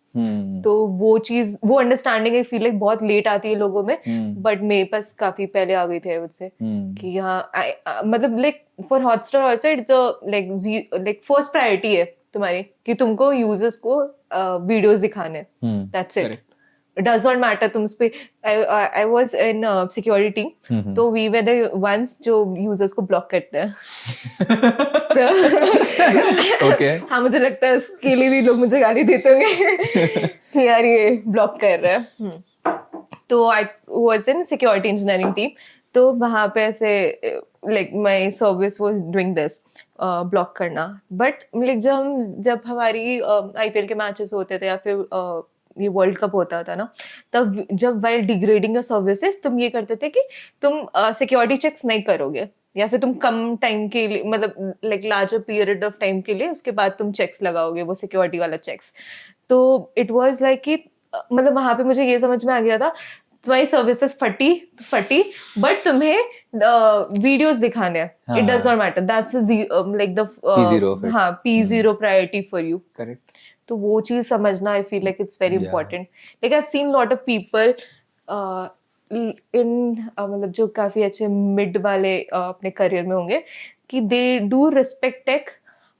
तो वो चीज, वो अंडरस्टैंडिंग आई फील लाइक बहुत लेट आती है लोगों में, बट मेरे पास काफी पहले आ गई थी आई वुड से कि हाँ मतलब like for Hotstar also it's like first priority है तुम्हारी कि तुमको यूजर्स को वीडियोस दिखाने, that's it. It does not matter तुम उस पे। I was in security, तो we were the ones जो users को block करते हैं। Okay. हाँ मुझे लगता है उसके लिए भी लोग मुझे गाली देते होंगे कि यार ये ब्लॉक कर रहा है। तो I was in security engineering team, तो वहाँ पे ऐसे like my service was doing this block करना। बट like जब हमारी IPL के मैचेस होते थे या फिर ये वर्ल्ड कप होता था ना, तब जब वाइल डिग्रेडिंग योर सर्विसेज तुम ये करते थे कि तुम सिक्योरिटी चेक्स नहीं करोगे, या फिर तुम कम टाइम के लिए मतलब like larger period of time के लिए उसके बाद तुम चेक्स लगाओगे, वो सिक्योरिटी वाला चेक्स। तो इट वाज लाइक कि मतलब वहां पे मुझे ये समझ में आ गया था तुम्हारी सर्विसेज फटी बट तुम्हें वीडियोस दिखाने हैं, it does not matter, that's like the P0 priority for you. Correct. तो वो चीज समझना आई feel like it's very important. Like I have seen lot of people in मतलब जो काफी अच्छे मिड वाले अपने करियर में होंगे कि they do respect tech,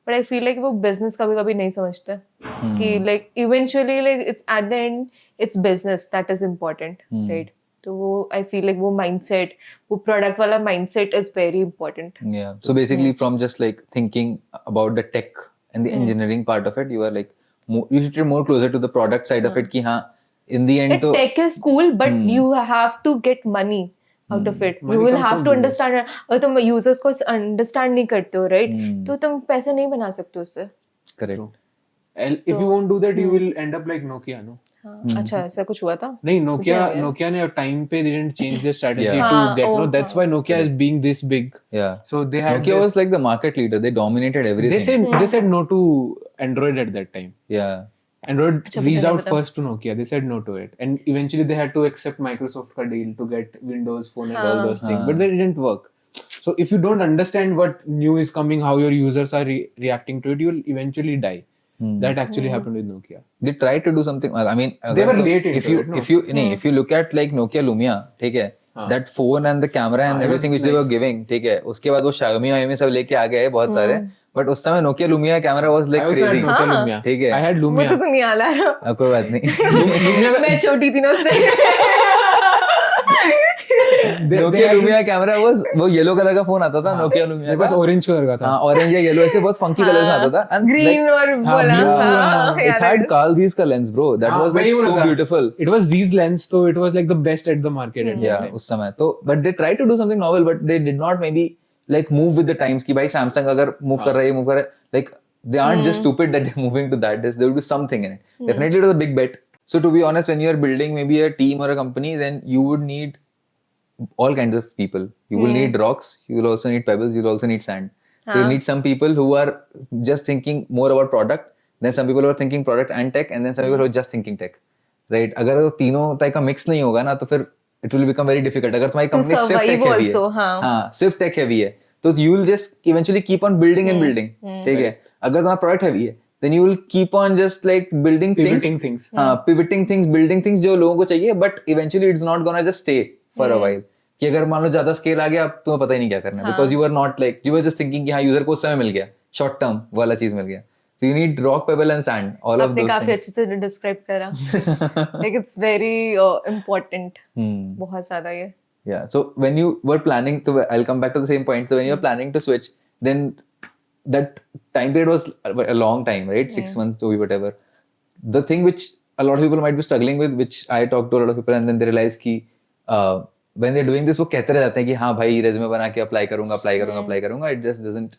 but I feel like वो बिजनेस कभी कभी नहीं समझते कि like eventually like it's at the end it's business that is important, right? तो वो आई फील लाइक वो माइंडसेट, वो प्रोडक्ट वाला mindset is very important. Yeah. So basically, from just like thinking about the tech and the engineering part of it, you are like you should be more closer to the product side of it. कि हाँ, in the end तो tech is cool, but you have to get money out of it. You will have to understand. अगर तुम users को understand नहीं करते हो, right? तो तुम पैसे नहीं बना सकते उससे। correct. If you won't do that, you will end up like Nokia, no? हाँ, अच्छा ऐसा कुछ हुआ था? नहीं, मुझे नहीं याद। Nokia ने टाइम पे they didn't change their strategy Yeah. to हाँ, get no. oh, That's why Nokia is being this big. Yeah. So they had Nokia this, was like the market leader. They dominated everything. they said no to Android at that time. Yeah. Android अच्छा, मुझे reached नहीं out पता। first to Nokia. They said no to it, and eventually they had to accept Microsoft ka deal to get Windows Phone and all हाँ। those things, but that didn't work. So if you don't understand what new is coming, how your users are reacting to it, you'll eventually die. That actually happened with Nokia. They tried to do something. Well, I mean, They were अगर तो- late if into you it, no? if you नहीं, if you look at like Nokia Lumia, ठीक है, that phone and the camera and हाँ, it was everything which they were nice. giving, ठीक है, उसके बाद वो Xiaomi सब लेके आ गए बहुत सारे, but उस समय Nokia Lumia camera was I like also had crazy. Nokia हाँ। Lumia. ठीक है। I had मुझे Lumia. तो नहीं याद आ रहा। अब कोई बात नहीं। मैं छोटी थी ना उससे। Nokia Lumia camera was वो येलो कलर का फोन आता था Nokia Lumia मेरे पास का। orange color का था. हाँ, ऑरेंज या येलो ऐसे बहुत फंकी कलर्स में आता था। And ग्रीन like, और बोला blue, हाँ, it याद had है। Carl Zeiss का lens, bro. That हाँ, was like वही बोला so था. beautiful. It was Z's lens, so it was like the best at the market at that Yeah, time. उस समय तो but they tried to do something novel but they did not maybe like move with the times कि भाई Samsung अगर move कर रहा है ये move कर रहा है like they aren't just stupid that they're moving to that they will do something in it. Definitely it was a big bet. So to be honest, when you are building maybe a team or a company, then you would need all kinds of people. You will need rocks, you will also need pebbles, you will also need sand. So you need some people who are just thinking more about product, then some people who are thinking product and tech, and then some people who are just thinking tech. Right? अगर वो तीनों type का mix नहीं होगा ना तो फिर it will become very difficult. अगर तुम्हारी कंपनी सिर्फ survive tech heavy also, है, हाँ। हाँ सिर्फ tech heavy है, तो you will just eventually keep on building and building. ठीक है? अगर तुम्हारा product heavy है, then you will keep on just like building Pivoting things. हाँ, pivoting things, building things जो लोगों को चाहिए, but eventually it's not gonna just stay for a while. कि अगर मान लो ज्यादा स्केल आ गया अब तुम्हें पता ही नहीं क्या करना है, because you were not like you were just thinking कि हाँ यूजर को उस समय मिल गया, short term वाला चीज मिल गया. So you need rock, pebble and sand, all of आपने those काफी things. अच्छे से डिस्क्राइब करा। Like it's very important, बहुत ज्यादा ये। Yeah. So when you were planning to, I'll come back to the same point. So when you were planning to switch, then that time period was a long time, right? 6 months to whatever. The thing which a lot of people might be struggling with, which I talked to a lot of people, and then they realize कि when they're doing this, वो कहते रह जाते हैं कि हाँ भाई resume बना के apply करूँगा. It just doesn't.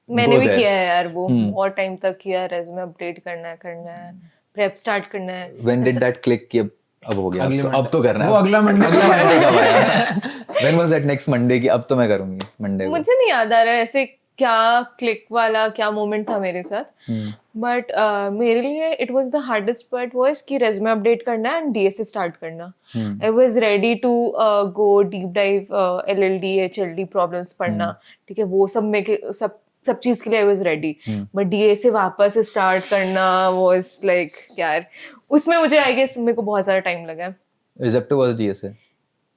मैंने go भी there. किया है यार वो, बहुत टाइम तक किया, रेज्यूमे अपडेट करना है, प्रेप स्टार्ट करना है। When did that click कि अब हो गया, अगले अब तो करना है. वो अगला Monday अगला Monday कब आया? When was that next Monday कि अब तो मैं करूँगी Monday को. मुझे नहीं याद आ रहा है ऐसे क्या क्लिक वाला क्या मोमेंट था मेरे साथ, बट मेरे लिए it was the hardest part was कि रेज्यूमे अपडेट करना एंड डीएसए स्टार्ट करना. I was ready to go deep dive LLD HLD problems पढ़ना, ठीक है, वो सब में के सब चीज के लिए आई वाज रेडी, बट डीएसए वापस से स्टार्ट करना वाज लाइक यार उसमें मुझे आई गेस मेरे को बहुत सारा टाइम लगा. Zepto was DSA.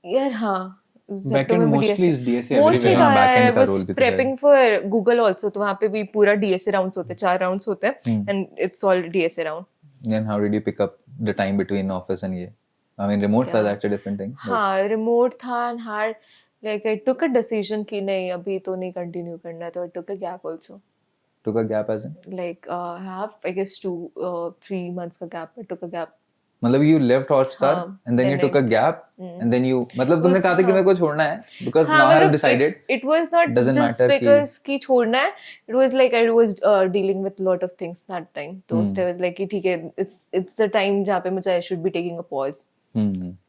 यार हाँ, Backend mostly is DSA mostly everywhere. हाँ, था backend यार. का आई role वाज भी तो प्रेपिंग फॉर गूगल आल्सो, तो वहाँ पे भी पूरा डीएसए राउंड्स होते हैं, 4 राउंड्स होते हैं and it's all DSA round. Then how did you pick up the time between office and ये? I mean remote था, that's a different thing. हाँ, रिमोट था and hard. Like I took a decision कि नहीं अभी तो नहीं continue करना है, तो I took a gap also. Took a gap as in? Like have I guess 2-3 months का gap. I took a gap. मतलब you left Hotstar हाँ, and then you then took a gap and then you मतलब तुमने कहा था कि मेरे को छोड़ना है because हाँ, now I have मतलब decided it was not doesn't just matter कि because कि छोड़ना है. It was like I was dealing with lot of things that time. तो उस time was like कि ठीक है, it's the time जहाँ पे मुझे I should be taking a pause.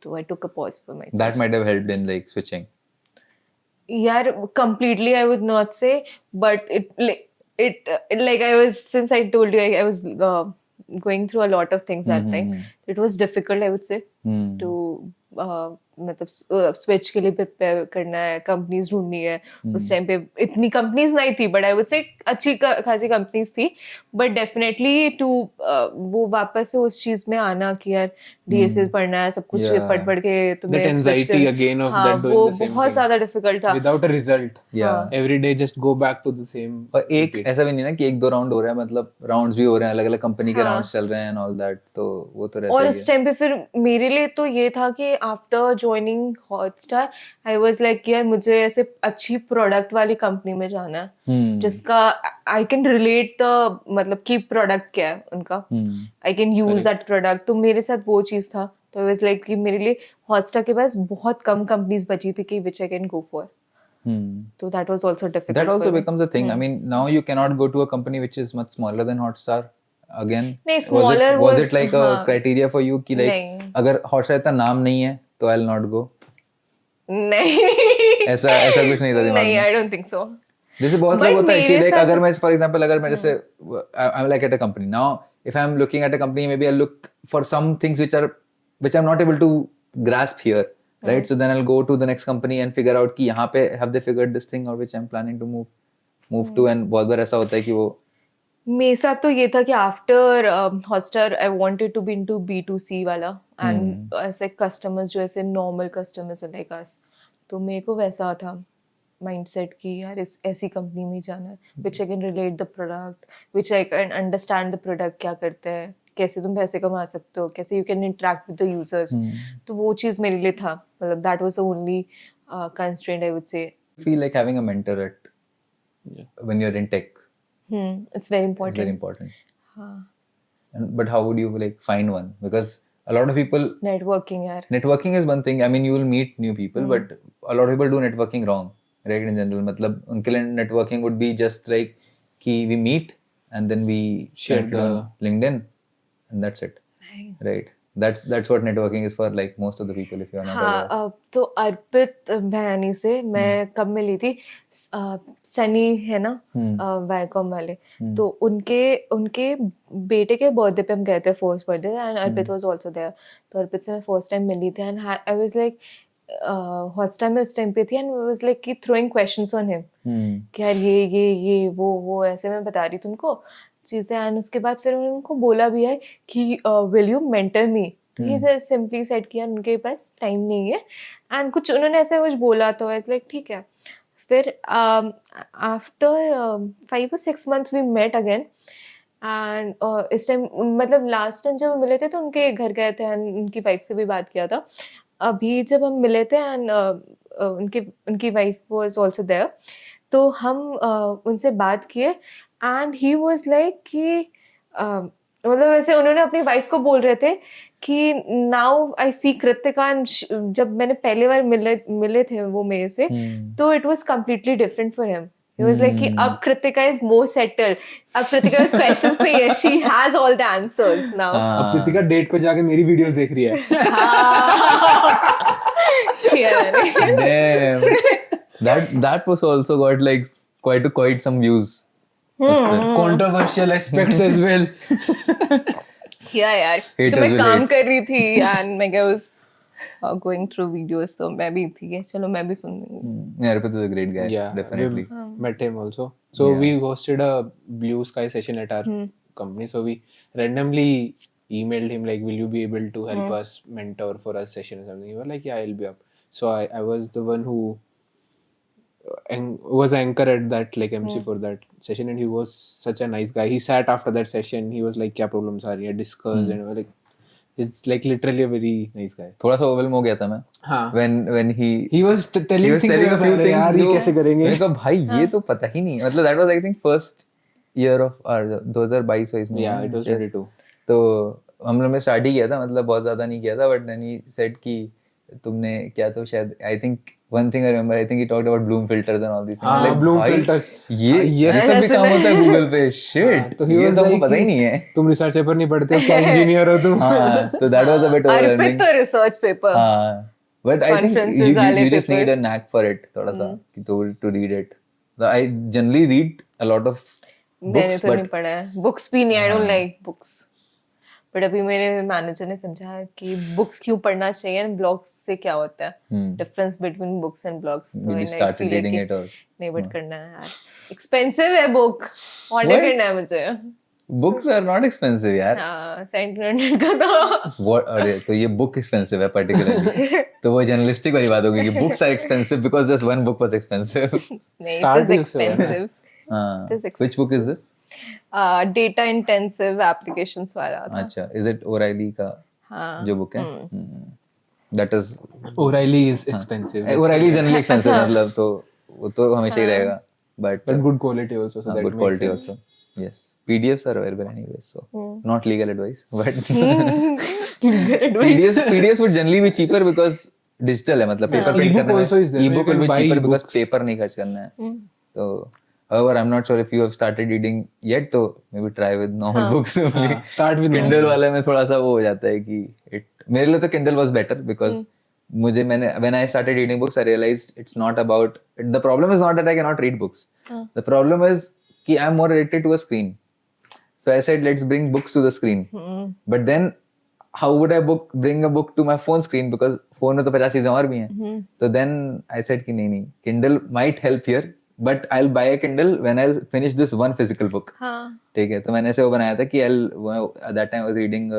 So I took a pause for myself. that might have helped in like switching. यार completely I would not say, but it I was, since I told you I was going through a lot of things that time. It was difficult I would say to मतलब switch के लिए prepare करना है, companies ढूंढनी है. उस time पे इतनी कंपनीज नहीं थी, बट आई वुड से अच्छी खासी कंपनीज थी, बट डेफिनेटली टू वो वापस से उस चीज में आना कि यार डीएसए पढ़ना है, सब कुछ पढ़ के तुम्हें That anxiety again of that doing वो the same बहुत thing. ज्यादा डिफिकल्ट था. Without a result. Yeah. Every day just go back to the same. और एक ऐसा भी नहीं ना कि 1-2 राउंड हो रहा है, मतलब राउंड्स भी हो रहे हैं, अलग अलग कंपनी के राउंड्स चल रहे हैं एंड ऑल दैट, तो वो तो रहता और ही उस है. टाइम पे फिर मेरे लिए तो ये था कि after joining Hotstar I was like यार मुझे ऐसे अच्छी प्रोडक्ट वाली कंपनी में जाना है जिसका आई कैन रिलेट द मतलब की प्रोडक्ट क्या है उनका, I can use that product. तो मेरे साथ वो चीज था, तो आई वाज लाइक कि मेरे लिए हॉटस्टार के पास बहुत कम कंपनीज बची थी कि which I can go for. So that was also difficult. That also for me. becomes a thing. I mean, now you cannot go to a company which is much smaller than Hotstar. again नहीं, was smaller was was- it like a हाँ. criteria for you कि like नहीं. अगर Hotstar इतना नाम नहीं है तो I'll not go? नहीं ऐसा कुछ नहीं था दिमाग नहीं, में? I don't think so. जैसे बहुत But लोग होता है कि मेरे like साथ- अगर मैं फॉर एग्जांपल अगर मैं जैसे I'm like at a company now, if I'm looking at a company maybe I'll look for some things which I'm not able to grasp here, right? So then I'll go to the next company and figure out कि यहाँ पे have they figured this thing or which I'm planning to move to, and बहुत बार ऐसा होता है कि वो मेरे साथ तो ये था कि after Hotstar I wanted to be into B2C वाला एंड ऐसे कस्टमर्स जो ऐसे नॉर्मल कस्टमर्स लाइक अस, तो मेरे को वैसा था माइंडसेट कि यार इस ऐसी कंपनी में जाना है which I can relate the product, which I can understand the product क्या करते हैं, कैसे तुम पैसे कमा सकते हो, कैसे you can interact with the users. तो वो चीज़ मेरे लिए था, मतलब that was the only constraint I would से. feel like having a mentor at when you're in tech it's very is important. very important. हाँ, But how would you like find one? Because a lot of people, networking यार. networking is one thing. I mean, you will meet new people, but a lot of people do networking wrong, right? In general, मतलब उनके लिए networking would be just like कि we meet and then we Share connect on LinkedIn and that's it, right? That's what networking is for, like most of the people, if you're not हाँ, aware. तो अर्पित भयानी से मैं कब मिली थी, सनी है ना Viacom वाले, तो उनके बेटे के बर्थडे पे हम गए थे, first birthday, and Arpit was also there. तो अर्पित से मैं फर्स्ट टाइम मिली थी and I was like Hotstar में उस टाइम पे थी एंड आई वाज लाइक की थ्रोइंग क्वेश्चंस ऑन हिम कि यार ये वो ऐसे मैं बता रही थी उनको चीजें. एंड उसके बाद फिर मैंने उनको बोला भी है कि विल यू मेंटर मी, तो ही जस्ट सिंपली सेड किया उनके पास टाइम नहीं है, एंड कुछ उन्होंने ऐसे कुछ बोला तो आई वाज लाइक ठीक है. फिर after 5 or 6 months we met again and इस टाइम मतलब लास्ट टाइम जब हम मिले थे तो उनके घर गए थे एंड उनकी वाइफ से भी बात किया था. अभी जब हम मिले थे एंड उनकी वाइफ वाज आल्सो देयर, तो हम उनसे बात किए एंड ही वाज लाइक कि मतलब ऐसे उन्होंने अपनी वाइफ को बोल रहे थे कि now I see Kritika, and जब मैंने पहली बार मिले थे वो मेरे से, तो it was completely different for him. He was like कि अब कृतिका is more settled, अब कृतिका के questions नहीं है, she has all the answers now. अब कृतिका डेट पे जाके मेरी वीडियोस देख रही है. Damn. That was also got like quite some views. Controversial aspects as well. Yeah यार, Haters तो मैं will काम hate. कर रही थी and मैं क्या was going through videos, तो मैं भी थी है, चलो मैं भी सुन लूंगी. Yeah, Arpit is a great guy. Yeah, Definitely. we met him also. So Yeah. we hosted a Blue Sky session at our company. So we randomly emailed him like, "Will you be able to help us mentor for a session or something?" He was like, "Yeah, I'll be up." So I was the one who was anchor at that like MC for that session, and he was such a nice guy. He sat after that session. He was like, "क्या problems are here?" Discussed and we were like, it's like literally a very nice guy. थोड़ा सा overwhelmed हो गया था मैं. हाँ. When he was telling things telling a about few like, things यार ये जो कैसे करेंगे? मैंने कहा भाई ये तो पता ही नहीं है. मतलब that was I think first year of our 2022 में. Yeah, it was 22. तो हम लोग ने स्टार्ट ही किया था, मतलब बहुत ज्यादा नहीं किया था, बट then he said कि तुमने क्या तो शायद I think one thing I remember, I think he talked about Bloom filters and all these things. हाँ, Like, Bloom भाई, filters. ये Yes. सब भी काम होता है गूगल पे. हाँ, Shit, तो he ये was सबको like पता ही कि नहीं है. तुम रिसर्च पेपर नहीं पढ़ते हो, क्या इंजीनियर हो तुम? हाँ, so that was a bit Arpit overwhelming. तो रिसर्च पेपर. हाँ, but I think Conferences you वाले just need papers. a knack for it थोड़ा सा कि to read it. So I generally read a lot of मैंने books, तो नहीं but पढ़ा है, बुक्स भी नहीं, I don't like books. But अभी मेरे मैनेजर ने समझाया कि बुक्स क्यों पढ़ना चाहिए एंड ब्लॉग्स से क्या होता है, difference between books and blogs. तो you started reading it or नहीं, बट करना है यार, एक्सपेंसिव है बुक, ऑर्डर करना है मुझे. books are not expensive यार. हाँ, $700 का था. What? अरे तो ये book expensive है particularly. तो वो journalistic वाली बात होगी कि books are expensive because just one book was expensive. नहीं, Start it is ही उससे हुआ है. expensive. हाँ. It is expensive. Which book is this? Data intensive applications वाला था. अच्छा, is it O'Reilly का हाँ. जो book है? That is O'Reilly is expensive. O'Reilly is generally expensive, मतलब तो वो तो हमेशा ही रहेगा. But But good quality also. So that good makes quality sense. also. Yes. PDFs are available anyways, so not legal advice, but PDFs would generally be cheaper because digital है, मतलब paper print Ebook करने में also is there. ebook You will be can buy cheaper because ebooks. paper नहीं खर्च करना है. तो However, I'm not sure if you have started reading yet, तो maybe try with normal books only. start with Kindle वाले में थोड़ा सा वो हो जाता है कि मेरे लिए तो Kindle was better because when I started reading books, I realized it's not about, the problem is not that I cannot read books. The problem is कि I'm more addicted to a screen. So I said, let's bring books to the screen. But then how would I bring a book to my phone screen, because phone में तो 50 चीजें और भी हैं. So then I said कि नहीं, Kindle might help here, but I'll buy a Kindle when I'll finish this one physical book. ठीक है, तो मैंने ऐसे वो बनाया था कि at that time I was reading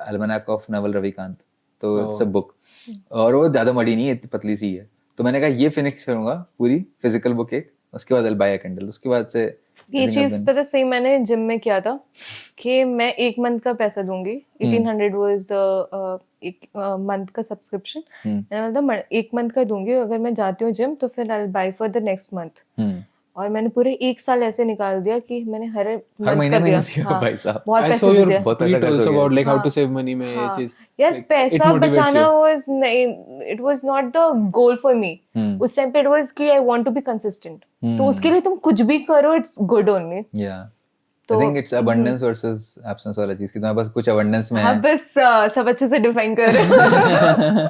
Almanac of Naval Ravikant, तो it's a book, और वो ज्यादा बड़ी नहीं है, इतनी पतली सी है. तो मैंने कहा ये फिनिश करूंगा पूरी फिजिकल बुक एक, उसके बाद I'll buy a Kindle. उसके बाद से ये चीज पता सही मैंने जिम में किया था कि मैं 1 मंथ का पैसा दूंगी. 1800 वाज द एक मंथ का सब्सक्रिप्शन. मैंने मतलब 1 मंथ का दूंगी, अगर मैं जाती हूँ जिम तो फिर I will buy for the next month. और मैंने पूरे 1 साल ऐसे निकाल दिया कि मैंने हर महीने में दिया भाई साहब. बहुत I पैसे saw your दिए. बहुत पैसा tweet खर्च also हो गया. about like how to save money में ये चीज. यार like, it पैसा motivates बचाना you. was it was not the goal for me. उस टाइम पे it was कि I want to be consistent. तो उसके लिए तुम कुछ भी करो, it's good only. Yeah. I think it's abundance versus absence वाला चीज, कि तुम्हारे पास कुछ abundance में है. हाँ बस सब अच्छे से डिफाइन कर रहे हैं.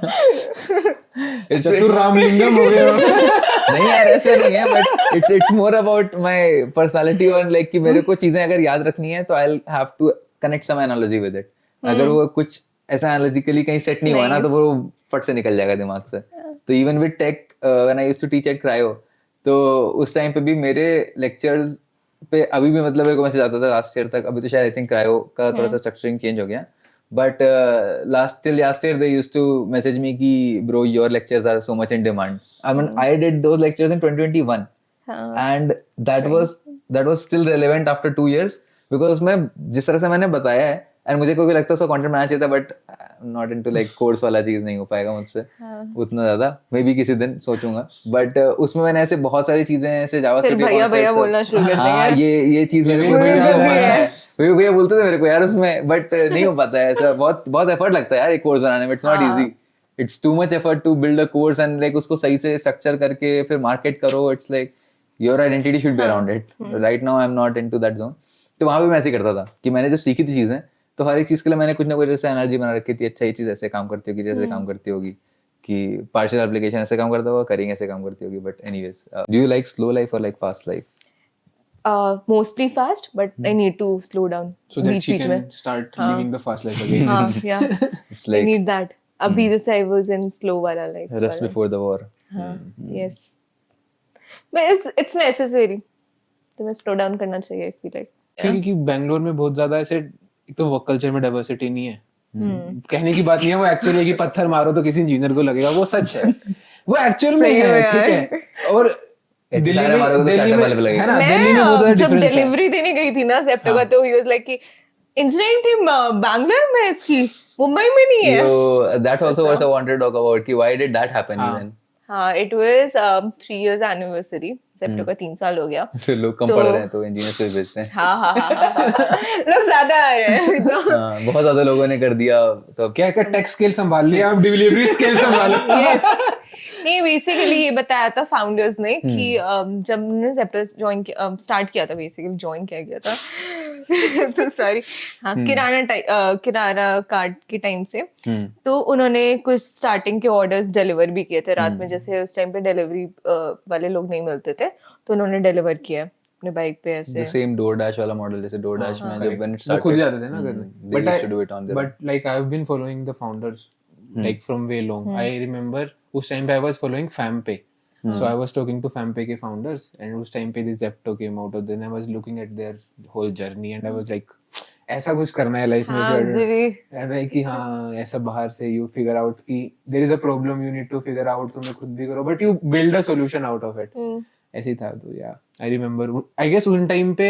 चतुर रामलिंगम हो गया. नहीं यार ऐसे नहीं है, but it's more about my personality और like कि मेरे को चीजें अगर याद रखनी है तो I'll have to connect some analogy with it. अगर वो कुछ ऐसा एनालिटिकली कहीं सेट नहीं हुआ ना तो वो फट से निकल जाएगा दिमाग से. तो even with tech when I used to teach at Crio, तो उस टाइम पे भी मेरे लेक्चर्स पे अभी भी मतलब एक मैसेज आता था लास्ट ईयर तक. अभी तो शायद आई थिंक क्रायो का थोड़ा सा स्ट्रक्चरिंग चेंज हो गया, but last year they used to message me कि bro your lectures are so much in demand. I mean I did those lectures in 2021 and that was still relevant after 2 years, because उसमें जिस तरह से मैंने बताया है and मुझे कोई लगता है उसका कंटेंट बनाना चाहिए था, but not into like course वाला चीज नहीं हो पाएगा मुझसे उतना ज्यादा. मे बी किसी दिन सोचूंगा, बट उसमें मैंने ऐसे बहुत सारी चीजें ऐसे जावास्क्रिप्ट भैया भैया बोलना शुरू कर देंगे. हाँ ये चीज मेरे को भैया बोलते थे मेरे को यार उसमें, बट नहीं हो पाता है ऐसा. बहुत एफर्ट लगता है यार एक कोर्स बनाने में. It's not easy, it's too much effort to build a course and like उसको सही से स्ट्रक्चर करके फिर मार्केट करो. It's like your identity should be around it. Right now I am not into that zone. तो वहां पे मैं ऐसे करता था कि मैंने जब सीखी थी चीजें तो हर एक चीज के लिए मैंने कुछ ना कुछ ऐसा एनर्जी बना रखी थी. अच्छा ये चीज ऐसे काम करती होगी, जैसे काम करती होगी, कि पार्शियल एप्लीकेशन ऐसे काम करता होगा, करिंग ऐसे काम करती होगी. But anyways, do you like slow life और like fast life? Mostly fast, but I need to slow down. So that she beach can में. start living the fast life again. Yeah. It's I like need that. अभी जैसे I was in slow वाला life. rest before the war. Yes. But it's necessary. तो मैं slow down करना चाहिए. I feel like. Feel कि बैंगलोर में बहुत ज्यादा ऐसे, एक तो वर्क कल्चर में डाइवर्सिटी नहीं है. कहने की बात नहीं है, वो एक्चुअली कि पत्थर मारो तो किसी इंजीनियर को लगेगा, वो सच है. वो एक्चुअल में सही है, में ठीक है. और दिल्ली में बहुत ज्यादा जब डिफरेंस है. डिलीवरी देने गई थी ना जेप्टो का, तो he was like कि इंजीनियरिंग टीम बैंगलोर में है इसकी, मुंबई में नहीं है. So that's also what I wanted to talk about, कि why did that happen even? हाँ, it was 3 years anniversary. Zepto का 3 साल हो गया. फिर लोग कम पढ़ रहे हैं तो इंजीनियर से भेजते हैं. हाँ. लोग ज्यादा आ रहे हैं. हाँ, बहुत ज्यादा लोगों ने कर दिया. तो क्या क्या टेक स्केल संभाल लिया, अब डिलीवरी स्केल संभालो. Yes. नहीं, बेसिकली ये बताया था फाउंडर्स ने कि जब उन्होंने जेप्टो ज्वाइन स्टार्ट किया था, बेसिकली ज्वाइन किया गया था तो सॉरी, हाँ, किराना कार्ड के टाइम से. तो उन्होंने कुछ स्टार्टिंग के ऑर्डर्स डिलीवर भी किए थे रात में. जैसे उस टाइम पे डिलीवरी वाले लोग नहीं मिलते थे, तो उन्होंने डिलीवर किया अपने बाइक पे ऐसे. सेम DoorDash वाला मॉडल, जैसे DoorDash में जब when it वो started, खुद जाते थे ना करने. they used to do it on their own. But like I have been following the founders like from way long. I remember उस टाइम पे I was following FamPay. So I was talking to FamPay के founders and उस time पे the Zepto came out. Then I was looking at their whole journey and I was like, ऐसा कुछ करना है life में. and like कि हाँ ऐसा बाहर से you figure out कि there is a problem, you need to figure out, तुम्हें खुद भी करो, but you build a solution out of it. ऐसे ही था. तो yeah, I remember, I guess उन टाइम पे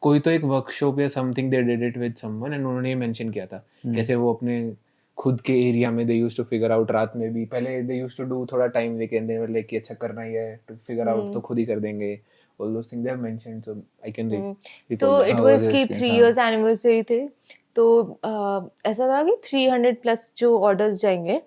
कोई तो एक वर्कशॉप या something they did it with someone and उन्होंने ये मेंशन किया था कैसे वो अपने खुद के एरिया में they used to figure out रात में भी. पहले they used to do थोड़ा टाइम लेके they were like कि अच्छा करना ही है to figure out तो खुद ही कर देंगे. all those things they have mentioned, so I can read. तो it was कि 3 years anniversary थे, तो ऐसा था कि 300 प्लस जो ऑर्डर्स जाएंगे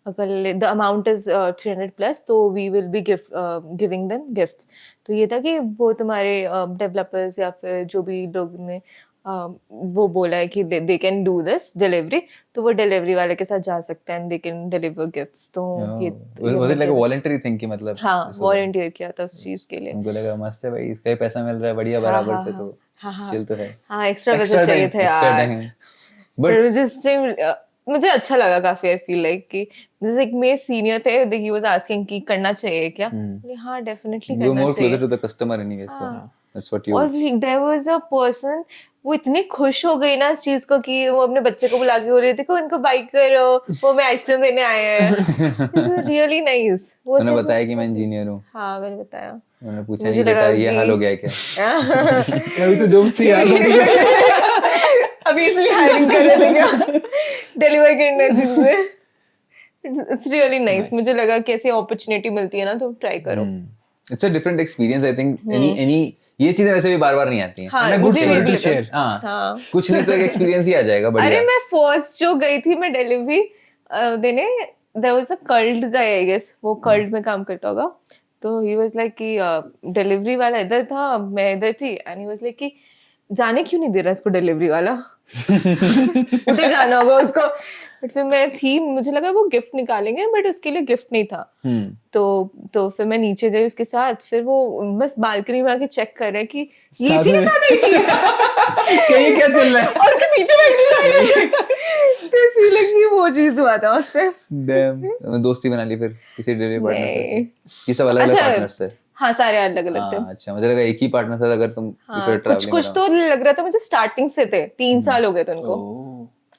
अगर द अमाउंट इज 300 प्लस तो we will be giving them gifts. तो ये था कि वो तुम्हारे डेवलपर्स या फिर जो भी लोग ने वो बोला है कि they can do this delivery, तो वो डिलीवरी वाले के साथ जा सकते हैं, दे कैन डिलीवर गिफ्ट्स। तो ये was it like a voluntary thing कि मतलब हाँ वॉलंटियर किया था उस चीज के लिए। उनको लगा मस्त है भाई, इसका ही पैसा मिल रहा है बढ़िया हाँ, बराबर हाँ, से, हाँ, तो हाँ, चिल तो है। हाँ एक्स्ट्रा बजट चाहिए था यार। बट जिस टाइम मुझे अच्छा लगा काफी। आई फील लाइक कि जैसे एक मेरे सीनियर थे, ही वाज आस्किंग कि करना चाहिए क्या, बोले हाँ डेफिनेटली यू करना मोर क्लोजर चाहिए। टू द कस्टमर एनीवे, सो हाँ। That's what you. और देयर वाज अ पर्सन, वो इतनी खुश हो गई ना इस चीज को कि वो अपने बच्चे को बुला के बोल रही थी कि उनको बाइक करो, वो मैं आइसक्रीम देने आए हैं। Really nice. वो मैंने सब बताया कि मैं अच्छा था। इंजीनियर हूँ, हाँ मैंने बताया। मैंने पूछा मुझे नहीं बेटा लगा ये कि- हाल हो गया है क्या? अभी तो जॉब्स थी यार। अभी इसलिए हायरिंग कर रहे थे क्या डिलीवर करने चीजें। It's really nice. मुझे लगा कि ऐसी अपॉर्चुनिटी मिलती है ना तो ट्राई करो। It's a different experience I think. Any ये चीजें वैसे भी बार बार नहीं आती हैं। हाँ And a good मुझे story भी to लगा। share. हाँ, हाँ। कुछ नहीं तो एक एक्सपीरियंस ही आ जाएगा बढ़िया। अरे मैं फर्स्ट जो गई थी मैं डिलीवरी देने, there was a curled guy I guess, वो कर्ल्ड में काम करता होगा। तो ही वाज लाइक कि डिलीवरी वाला इधर था, मैं इधर थी, एंड ही वाज लाइक कि जाने क्यों नहीं दे रहा इसको डिलीवरी वाला। उधर जाना होगा उसको। बट फिर मैं थी, मुझे लगा वो गिफ्ट निकालेंगे, बट उसके लिए गिफ्ट नहीं था। तो फिर मैं नीचे गई उसके साथ, फिर वो बस बालकनी में आके चेक कर रहे हैं कि ये इसी के साथ आई थी कहीं क्या चल रहा है? और उसके पीछे बैठी तो फील है कि वो चीज हुआ था उससे। डैम, दोस्ती बना ली फिर किसी डिलीवरी पार्टनर नहीं। से? ये सब अलग अलग अच्छा, पार्टनर्स थे? हाँ सारे अलग अलग थे। हाँ, अच्छा, मुझे लगा एक ही पार्टनर था अगर तुम हाँ, फिर कुछ ट्रैवलिंग कुछ तो लग रहा था मुझे स्टार्टिंग से थे, 3 साल हो गए थे उनको।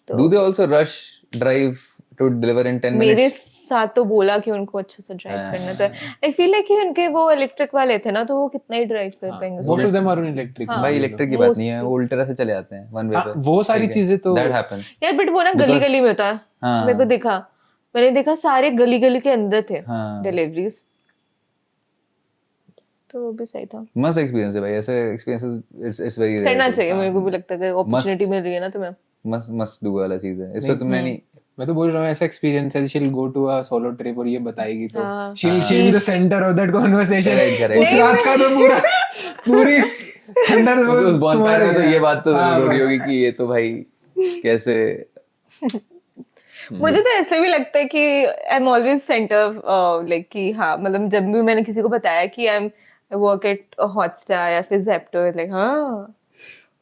तो do they also rush drive to deliver in 10 मेरे मिनट्स? साथ तो बोला कि उनको अच्छे से ड्राइव करना था। आई फील लाइक कि उनके वो इलेक्ट्रिक वाले थे ना, तो वो कितना ही ड्राइव कर पाएंगे। Most of them are on electric. हाँ, भाई इलेक्ट्रिक की बात नहीं है, mostly। वो उल्टे रास्ते चले जाते हैं वन वे हाँ, पे। वो सारी चीजें तो- दैट हैपेंस। यार बट वो ना गली Because- गली में होता है। हाँ। मेरे को दिखा, मैंने देखा सारे गली गली के अंदर थे हाँ। डिलीवरीज। तो वो भी सही था। मस्त एक्सपीरियंस है भाई, ऐसे एक्सपीरियंसेस इट्स वेरी करना चाहिए, मेरे को भी लगता है कि अपॉर्चुनिटी मिल रही है ना तुम्हें। मस्त मस्ट डू वाला चीज है। इस पे तुमने नहीं मैं तो बोल रहा हूँ ऐसा एक्सपीरियंस है, she'll go to a solo trip और ये बताएगी तो हाँ। she'll be the center of that conversation. Correct, correct. उस रात का तो पूरी अंदर उस बॉनफायर में तो ये बात तो हाँ, जरूर हो रही बस। होगी कि ये तो भाई कैसे। मुझे तो ऐसे भी लगता है कि I am always centre, like कि हाँ मतलब जब भी मैंने किसी को बताया कि आई वर्क एट हॉटस्टार या फिर ज़ेप्टो, लाइक हाँ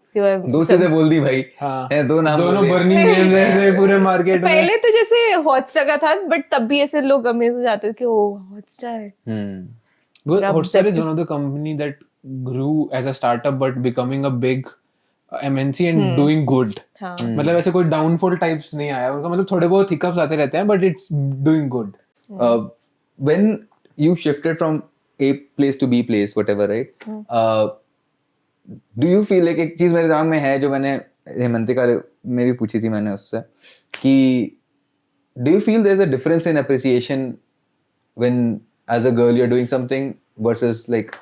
उसके बाद दो चीजें बोल दी भाई। हाँ। हैं, दो नाम दोनों बोल दिए। बर्निंग नेम्स ऐसे पूरे मार्केट में। पहले तो जैसे हॉटस्टार का था, बट तब भी ऐसे लोग अमेज हो जाते थे कि ओ हॉटस्टार है। Well, अब Hotstar is Zepto- one of the company that grew as a startup but becoming a big MNC and doing good. हाँ मतलब ऐसे कोई डाउनफॉल टाइप्स नहीं आया उनका, मतलब थोड़े बहुत हिकअप्स आते रहते हैं but it's doing good. When you shifted from A place to B place, whatever, right? Do you feel like एक चीज मेरे दिमाग में है जो मैंने हेमंतिका में भी पूछी थी मैंने उससे कि do you feel there's a difference in appreciation when as a girl you're doing something versus like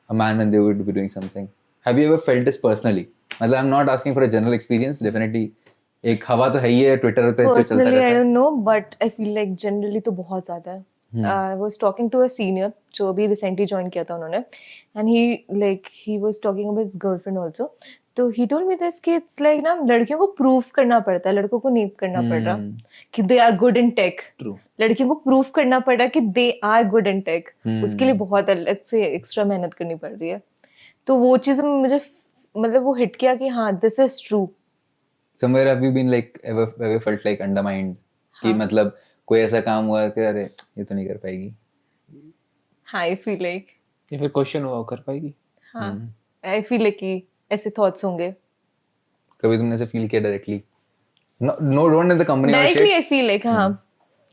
a man when they would be doing something? Have you ever felt this personally? मतलब I'm not asking for a general experience, definitely एक हवा तो है ही है Twitter पे जो चलता personally I रहता है. Don't know, but I feel like generally तो बहुत ज्यादा है. I was talking to a senior जो अभी रिसेंटली ज्वाइन किया था उन्होंने, and he was talking about his girlfriend also. तो ही टोल्ड मी दिस कि इट्स लाइक ना लड़कियों को प्रूफ करना पड़ता है, लड़कों को नहीं करना पड़ रहा कि they are good in tech. True. लड़कियों को प्रूफ करना पड़ रहा कि they are good in tech. उसके लिए बहुत अलग से एक्स्ट्रा मेहनत करनी पड़ रही है. तो वो चीज मुझे मतलब वो हिट किया कि हाँ this is true. Somewhere have you been like ever felt like undermined कि मतलब कोई ऐसा काम हुआ कि अरे ये तो नहीं कर पाएगी? हाँ आई फील लाइक या फिर क्वेश्चन हुआ कर पाएगी. हाँ आई फील लाइक कि ऐसे थॉट्स होंगे. कभी तुमने ऐसे फील किया directly? No, don't in the company or directly shit. I feel like हाँ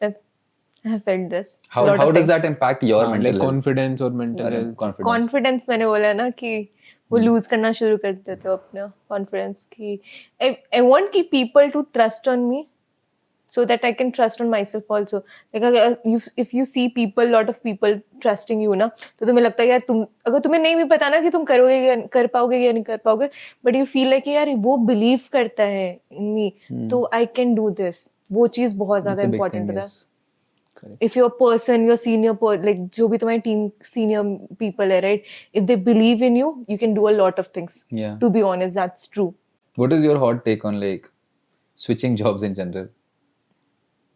I have felt this. How does that impact your mental like health? Confidence और mental Or health. confidence? Confidence मैंने बोला ना कि वो loose करना शुरू कर देते हो अपना कॉन्फिडेंस की. आई वांट कि people to trust on me so that I can trust on myself also. Like if you see people, lot of people trusting you ना, तो तुम्हें लगता है यार तुम अगर तुम्हें नहीं भी पता ना कि तुम करोगे या कर पाओगे या नहीं कर पाओगे, but you feel like यार वो believe करता है in me, तो I can do this. वो चीज बहुत ज्यादा इंपॉर्टेंट होता है. If your person, your senior, like जो भी तुम्हारी team senior people है, right? If they believe in you, you can do a lot of things. Yeah. To be honest, that's true. What is your hot take on like switching jobs in general?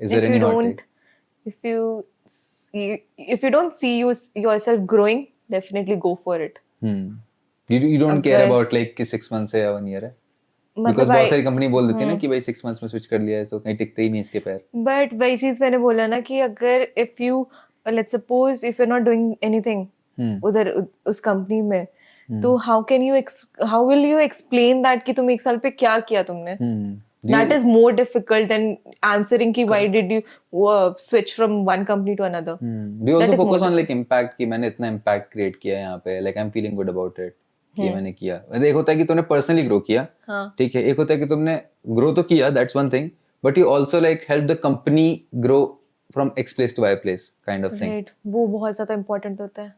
Is there If any you hot don't, take? if you don't see yourself growing, definitely go for it. You don't care अगर- about like कि 6 months है या 1 year है? Because मतलब बहुत I- सारी company बोल देती है ना कि भाई 6 months में switch कर लिया है तो कहीं टिकते ही नहीं इसके पैर. But वही चीज मैंने बोला ना कि अगर if you let's suppose if you're not doing anything उधर उस कंपनी में तो how will you explain that कि तुम 1 साल पे क्या किया तुमने? That is more difficult than answering कि why did you switch from one company to another. Do you That also is focus more on like impact कि मैंने इतना impact create किया है यहाँ पे, like I'm feeling good about it कि ये मैंने किया. एक होता है कि तुमने personally grow किया, हाँ. ठीक है. एक होता है कि तुमने grow तो किया, that's one thing, but you also like help the company grow from X place to Y place kind of thing. Right. वो बहुत ज्यादा important होता है.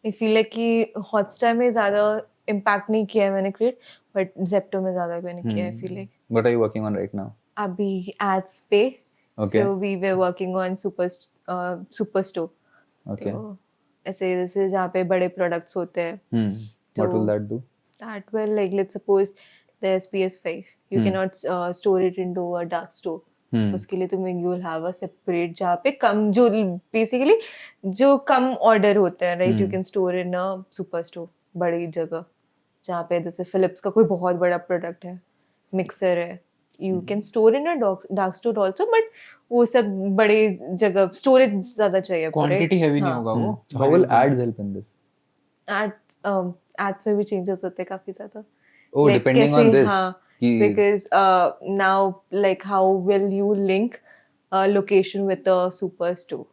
I feel like कि Hotstar में ज्यादा impact नहीं किया है मैंने create, but Zepto में ज्यादा मैंने किया है. I feel like What are you working on right now? अभी ads पे. Okay. So we were working on Superstore. Okay. तो ऐसे जैसे जहाँ पे बड़े products होते हैं. What will तो- that do? That will, like, let's suppose there's PS5. You cannot store it into a dark store. उसके लिए तुम्हें you will have a separate जहाँ पे कम जो basically जो कम order होते हैं, right? You can store in a Superstore बड़ी जगह जहाँ पे जैसे Philips का कोई बहुत बड़ा product है, mixer है. You can store in a dark store also, but वो सब बड़ी जगह storage ज़्यादा चाहिए. क्वांटिटी हैवी नहीं हाँ. होगा वो. How will ads help in this? Ads में भी changes होते हैं काफी ज़्यादा. Oh, Like depending कैसे- on this. हाँ, कि- because now like how will you link a location with a superstore?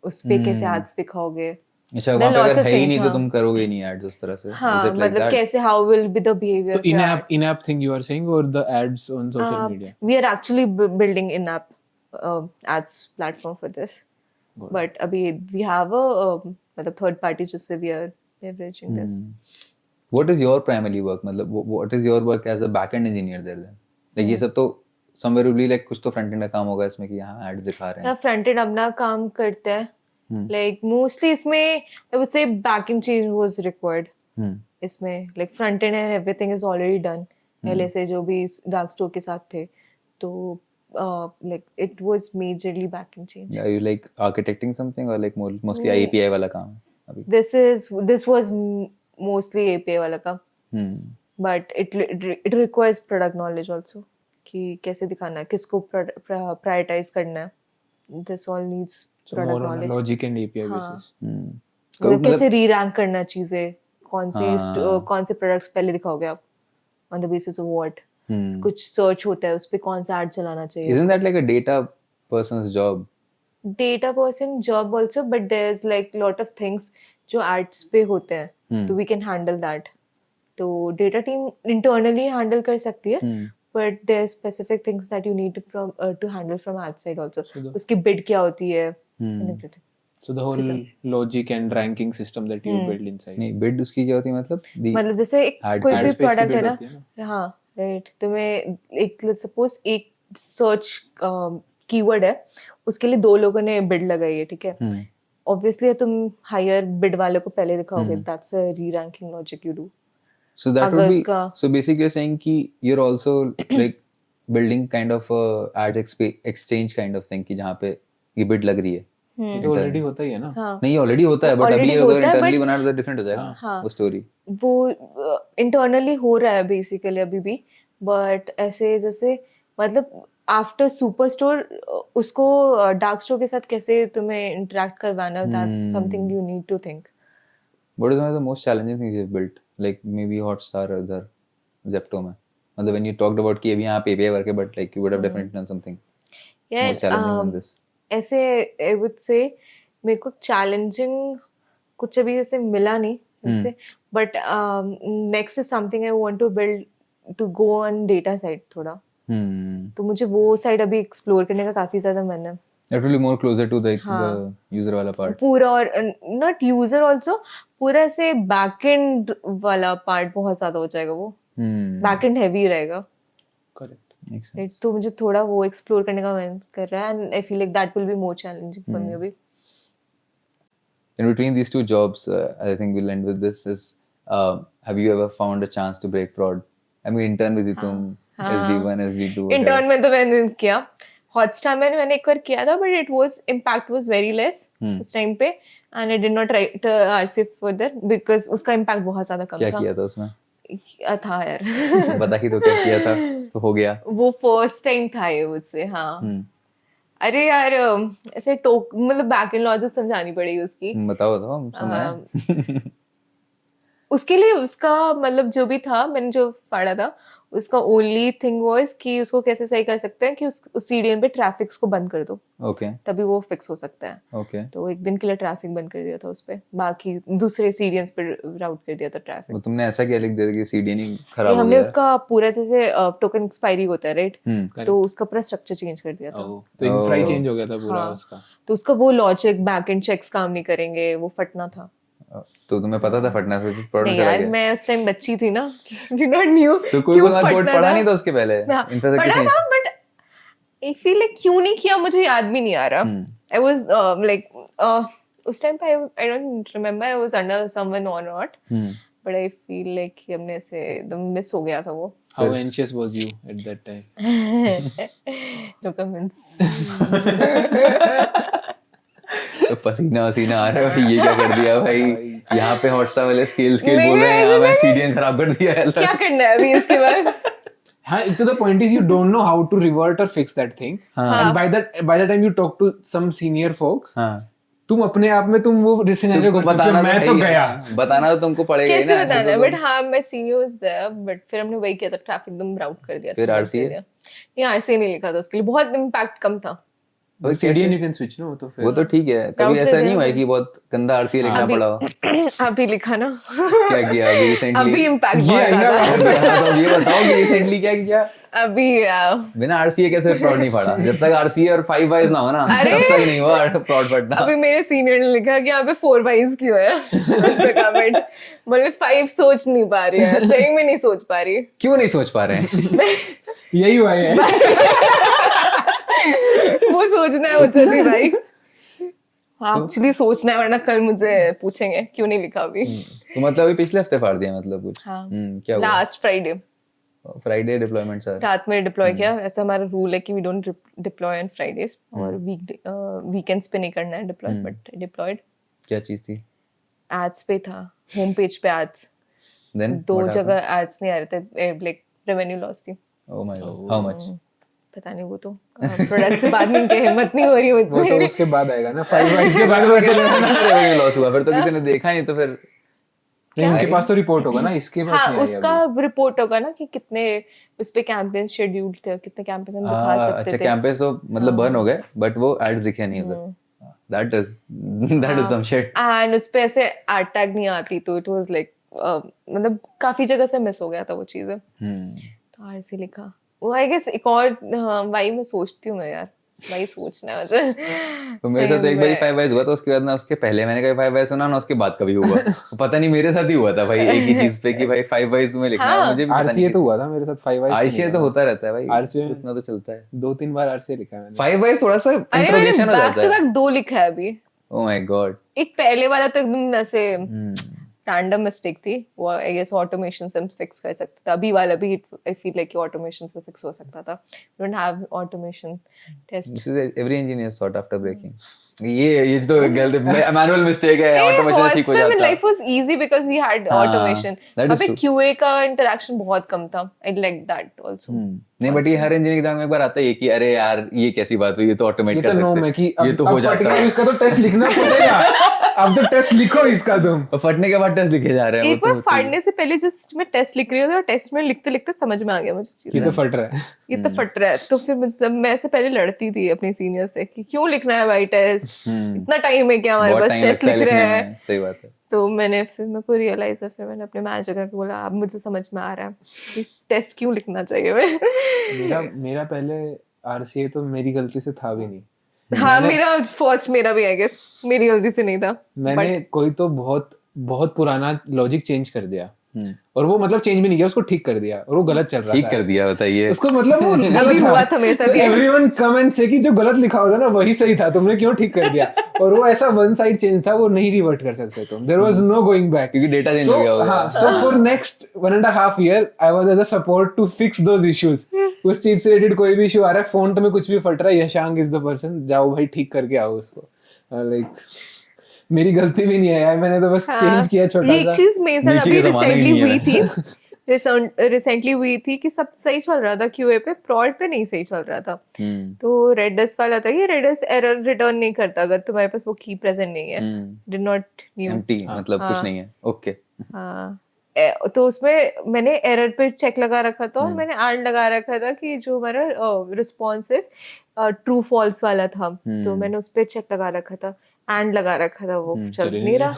उस पे कैसे ads दिखाओगे? अच्छा There वहाँ are पे lots अगर of है ही things, नहीं तो हाँ. तुम करोगे ही नहीं ads उस तरह से. हाँ, Is it like मतलब that? कैसे how will be the behavior? तो of your ad? in-app thing you are saying or the ads on social media? We are actually building in-app ads platform for this. But अभी we have a मतलब third party जिससे we are leveraging this. What is your primary work? मतलब what is your work as a backend engineer there then? Like ये सब तो somewhere will be like कुछ तो front end का काम होगा इसमें कि यहाँ ads दिखा रहे हैं. या फ्रंट एंड अपना काम करते हैं. लाइक मोस्टली इसमें I would say back end change was required. इसमें like front end and everything is already done पहले से जो भी डार्क स्टोर के साथ थे. तो like it was majorly back end change. Are you like architecting something or like mostly API वाला काम है अभी? this was mostly API वाला काम. But it requires product knowledge also कि कैसे दिखाना है, किसको prioritize करना है. This all needs So product more on a knowledge. logic and API हाँ. basis. मतलब कैसे री-रैंक करना चीजें, कौन हाँ. से प्रोडक्ट्स पहले दिखाओगे आप, on the basis of what. कुछ सर्च होता है उस पे कौन सा ऐड चलाना चाहिए. Isn't that like a data person's job? Data person job also, but there is like lot of things जो एड्स पे होते हैं, तो वी कैन हैंडल दैट. तो डेटा टीम इंटरनली हैंडल कर सकती है, but there are specific things that you need to handle from ad side also. उसकी बिड क्या होती है and everything. So the whole logic and ranking system that you build inside. नहीं bid उसकी क्या होती है मतलब? मतलब जैसे एक Ad- कोई भी Ad space की प्रोडक्ट bid है होती है ना, हाँ राइट, तुम्हें एक लेट्स सपोज एक सर्च कीवर्ड है, उसके लिए 2 लोगों ने बिड लगाई है, ठीक है. ऑब्वियसली तुम हायर बिड वाले को पहले दिखाओगे. That's a re-ranking logic you do. So that अगर would be उसका- so basically you're saying कि you're also like building kind of a ad exchange kind of thing कि जहाँ पे ये bid लग रही है. ये तो ऑलरेडी होता ही है ना. हाँ, नहीं ऑलरेडी होता है बट Already अभी होता अगर है, इंटरनली but- बना तो डिफरेंट हो जाएगा हाँ. वो स्टोरी. वो इंटरनली हो रहा है बेसिकली अभी भी, बट ऐसे जैसे मतलब आफ्टर सुपर स्टोर उसको डार्क स्टोर के साथ कैसे तुम्हें इंटरेक्ट करवाना, that's something you need to think. What is one of the most challenging things you've built? Like maybe Hotstar or other Zepto में. मतलब when you talked about कि अभी यहाँ पे API work है but like you would have definitely done something more challenging than this. ऐसे आई would से मेरे को चैलेंजिंग कुछ अभी ऐसे मिला नहीं से, but next is something I want to build to go on data side थोड़ा. तो मुझे वो साइड अभी एक्सप्लोर करने का काफी ज्यादा मन है. That will be more closer to the हाँ. user वाला part. पूरा, और नॉट यूजर आल्सो, पूरा ऐसे बैकएंड वाला पार्ट बहुत ज्यादा हो जाएगा. वो बैकएंड हैवी रहेगा. Correct. Makes sense. Right? तो मुझे थोड़ा वो एक्सप्लोर करने का मन कर रहा है and I feel like that will be more challenging for me अभी. In between these two jobs, I think we'll end with this. Have you ever found a chance to break prod? I mean, intern with तुम SD1, SD2. Intern में तो मैंने किया. Hotstar में मैंने एक बार किया था but impact was very less उस टाइम पे and I did not right RC further because उसका इम्पैक्ट बहुत ज्यादा कम क्या था. किया था उसमें? था यार. बता कि तो क्या किया था तो हो गया. वो फर्स्ट टाइम था ये मुझसे. हाँ. अरे यार ऐसे मतलब बैक एंड लॉजिक समझानी पड़ेगी उसकी. बताओ तो हम सुना है. उसके लिए उसका मतलब जो भी था मैंने जो पढ़ा था उसका ओनली थिंग वाज कि उसको कैसे सही कर सकते हैं कि उस सीडीएन पे ट्रैफिक्स को बंद कर दो ओके तभी वो फिक्स हो सकता है. ओके. तो एक दिन के लिए ट्रैफिक बंद कर दिया था उस पे. बाकी दूसरे सीडीएन्स पे राउट कर दिया था ट्रैफिक. वो तुमने ऐसा क्या लिख दिया कि सीडीएन ही खराब हो हमने गया? उसका पूरा जैसे टोकन एक्सपायरी होता है राइट हम्म. तो उसका पूरा स्ट्रक्चर चेंज कर दिया था. तो इंफ्रा चेंज हो गया था पूरा हाँ. उसका. तो उसका वो लॉजिक बैक एंड चेक्स काम नहीं करेंगे वो फटना था. तो तुम्हें पता था फटना फिर प्रॉब्लम नहीं चला यार गया. मैं उस टाइम बच्ची थी ना. डिड नॉट न्यू तो कोई कोड पढ़ा नहीं था उसके पहले हाँ, इंफ्रास्ट्रक्चर पढ़ा चेंज. था बट आई फील लाइक क्यों नहीं किया मुझे याद भी नहीं आ रहा. आई वाज लाइक उस टाइम पे I don't remember I was under someone और not but I feel like कि हमने से एकदम मिस हो गया था वो. How anxious was you at that time? No comments. तो पसीना वसीना आ रहा है भाई, ये क्या कर दिया भाई. यहाँ पे हॉटस्टार वाले स्केल बोल रहे हैं, यहाँ पे सीडीएन खराब कर दिया है. क्या करना है अभी इसके बाद. हाँ, so the point is you don't know how to revert or fix that thing. And by the time you talk to some senior folks, हाँ. तुम अपने आप में तुम वो सिनेरियो तुमको कर चुके हो, मैं तो गया. बताना तो तुमको पड़ेगा ही ना. कैसे ऐसे बताना तो बट हाँ मैं सीनियर वाज देयर बट फिर हमने वही किया था ट्रैफिक एकदम राउट कर दिया. फिर था, RCA? नहीं आरसीए नहीं लिखा था उसके लिए बहुत इम्पैक्ट कम था. वो CDN you can switch no तो फिर वो तो ठीक है. कभी Route ऐसा कर नहीं हुआ है दिया कि बहुत गंदा आरसीए लिखना अभी- पड़ा हो? अभी लिखा ना. क्या किया अभी रिसेंटली? अभी इम्पैक्ट ये बहुत है ना ज्यादा. तो ये बताओ कि रिसेंटली क्या किया? अभी बिना आरसीए कैसे फ्रॉड नहीं पड़ा? जब तक आरसीए और 5 वाइज ना हो ना अरे! तब तक नहीं हुआ फ्रॉड पड़ना. अभी मेरे सीनियर ने लिखा कि यहाँ पे 4 वाइज क्यों है. उस पे कमेंट बोले 5 सोच नहीं पा रही है. सही में नहीं सोच पा रही. क्यों नहीं सोच पा रहे हैं? यही हुआ है. वो सोचना है मुझे भी भाई. एक्चुअली सोचना है वरना कल मुझे पूछेंगे क्यों नहीं लिखा अभी. तो मतलब अभी पिछले हफ्ते फाड़ दिया मतलब कुछ. हाँ. क्या हुआ? Last Friday Friday deployment sir. रात में डिप्लॉय किया. ऐसा हमारा रूल है कि we don't deploy on Fridays और वीकेंड्स पे नहीं करना है डिप्लॉय बट डिप्लॉयड. क्या चीज थी? एड्स पे था. होम पेज पे एड्स. देन 2 जगह एड्स नहीं आ रहे थे. लाइक रेवेन्यू लॉस थी. Oh my God. How much? पता नहीं वो तो प्रोडक्ट से बात नहीं की हिम्मत नहीं हो रही वो तो मुझे. उसके बाद आएगा ना 5 वाइज के बाद वो चलेगा ना. रेवेन्यू लॉस हुआ फिर तो किसी ने देखा नहीं तो फिर. नहीं उनके पास तो रिपोर्ट होगा ना इसके पास हाँ नहीं आई उसका अभी. रिपोर्ट होगा ना कि कितने उस पे कैंपेन शेड्यूल्ड थे कितने कैंपेन हम दिखा सकते अच्छा थे. कैंपेस तो मतलब बर्न हो गए बट वो एड्स दिखे नहीं उधर. That is some shit. And उस पे ऐसे एड टैग नहीं आती तो इट वाज लाइक मतलब काफी जगह से मिस हो गया था वो चीजें. तो आरसी लिखा वो आई गेस एक और वही मैं सोचती हूँ मैं यार वही सोचना है मुझे. तो मेरे साथ तो एक बार 5 वाइज हुआ था. उसके बाद ना उसके पहले मैंने कभी 5 वाइज सुना ना उसके बाद कभी हुआ. पता नहीं मेरे साथ ही हुआ था भाई एक ही चीज पे कि भाई 5 वाइज में लिखना है. हाँ. मुझे भी पता RCA नहीं. तो हुआ था मेरे साथ 5 वाइज. आरसीए तो होता रहता है भाई. RCA इतना तो चलता है. 2-3 बार RCA लिखा है मैंने. 5 वाइज थोड़ा सा अरे मैंने इंट्रोगेशन हो बैक जाता टू है. बैक 2 लिखा है अभी. Oh my God. एक पहले वाला तो एकदम ऐसे रैंडम मिस्टेक थी वो आई गेस ऑटोमेशन से हम फिक्स कर सकते थे. अभी वाला भी आई फील लाइक ऑटोमेशन से फिक्स हो सकता था. Don't have automation test. This is every engineer sort after breaking. ये तो गलत मैनुअल मिस्टेक है. ऑटोमेशन ठीक हो जाता. Life was easy because we had हाँ, ऑटोमेशन. that is अबे true. QA का इंटरेक्शन बहुत कम था. I like that also. नहीं बट ये हर इंजीनियर के दिमाग में एक बार आता है कि अरे यार ये कैसी बात हुई. ये तो ऑटोमेट ये कर तो नो सकते में कि हैं. ये तो हो जाता है. इसका तो टेस्ट लिखना पड़ेगा. अब तो टेस्ट लिखो इसका तुम. और फटने के बाद टेस्ट लिखे जा रहे हैं. एक बार फाड़ने से पहले जस्ट मैं टेस्ट लिख रही हूँ और टेस्ट में लिखते लिखते समझ में आ गया मुझे ये तो फट रहा है. ये तो फट रहा है. तो फिर मैं से पहले लड़ती थी अपनी सीनियर से कि क्यों लिखना है भाई टेस्ट. इतना टाइम है क्या हमारे बहुत पास टाइम टेस्ट लगता है लिख रहे लिखने हैं. में. सही बात है. तो मैंने फिर मेरे को रियलाइज है फिर मैंने अपने मैनेजर को बोला अब मुझे समझ में आ रहा है कि टेस्ट क्यों लिखना चाहिए मैं. मेरा पहले RCA तो मेरी गलती से था भी नहीं. हाँ मेरा फर्स्ट मेरा भी आई गेस मेरी गलती से नहीं था. मैंने कोई तो बहुत बहुत पुराना लॉजिक चेंज कर दिया और वो मतलब चेंज भी नहीं किया, उसको ठीक कर दिया और वो गलत चल रहा ठीक था। कर दिया, बताइए। उसको मतलब वो अभी गलत हुआ था मेरे साथ ये। एवरीवन कमेंट से कि जो गलत लिखा होता ना वही सही था, तुमने क्यों ठीक कर दिया? और वो ऐसा वन साइड चेंज था, वो नहीं रिवर्ट कर सकते तुम, there was no going back क्योंकि डेटा चेंज हो गया होगा। हाँ, so for next 1.5 year I was as a support to fix those issues. उस चीज से रिलेटेड कोई भी इशू आ रहा है, फोन में कुछ भी फट रहा है, यशांक इज द पर्सन, जाओ भाई ठीक करके आओ उसको। लाइक मेरी गलती भी नहीं है यार, मैंने तो बस चेंज किया छोटा ये एक सा। चीज मेरे साथ नीचे अभी का जमाना ही रिसेंटली नहीं है हुई ना। थी रिसेंटली हुई थी कि सब सही चल रहा था QA पे, प्रॉड पे नहीं सही चल रहा था। तो रेडस वाला था कि रेडस एरर रिटर्न नहीं करता अगर तुम्हारे पास वो की प्रेजेंट नहीं है, डिड नॉट न्यू। एम्प्टी, मतलब कुछ नहीं है। ओके। हाँ तो उसमें मैंने एरर पे चेक लगा रखा था और मैंने एंड लगा रखा था कि जो हमारा रिस्पॉन्सेस ट्रू फॉल्स वाला था, तो मैंने उस पे चेक लगा रखा था, एंड लगा रखा था, वो चल नहीं रहा।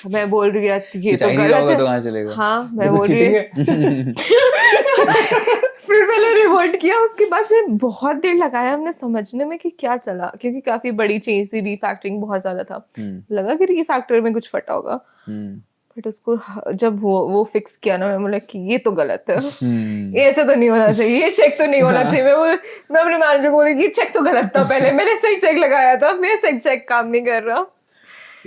मैं बोल रही यार ये तो गलत है। तो कहाँ चलेगा? हाँ मैं बोल रही फिर मैंने रिवर्ट किया, उसके बाद फिर बहुत देर लगाया हमने समझने में कि क्या चला, क्योंकि काफी बड़ी चेंज थी, रीफैक्टरिंग बहुत ज्यादा था। लगा कि रीफैक्टर में कुछ फटा होगा, बट उसको जब वो फिक्स किया ना, मैं बोला कि ये तो गलत है, ये ऐसा तो नहीं होना चाहिए, ये चेक तो नहीं होना चाहिए। मैं अपने मैनेजर को बोली कि चेक तो गलत था, पहले मैंने सही चेक लगाया था, मेरा सही चेक काम नहीं कर रहा।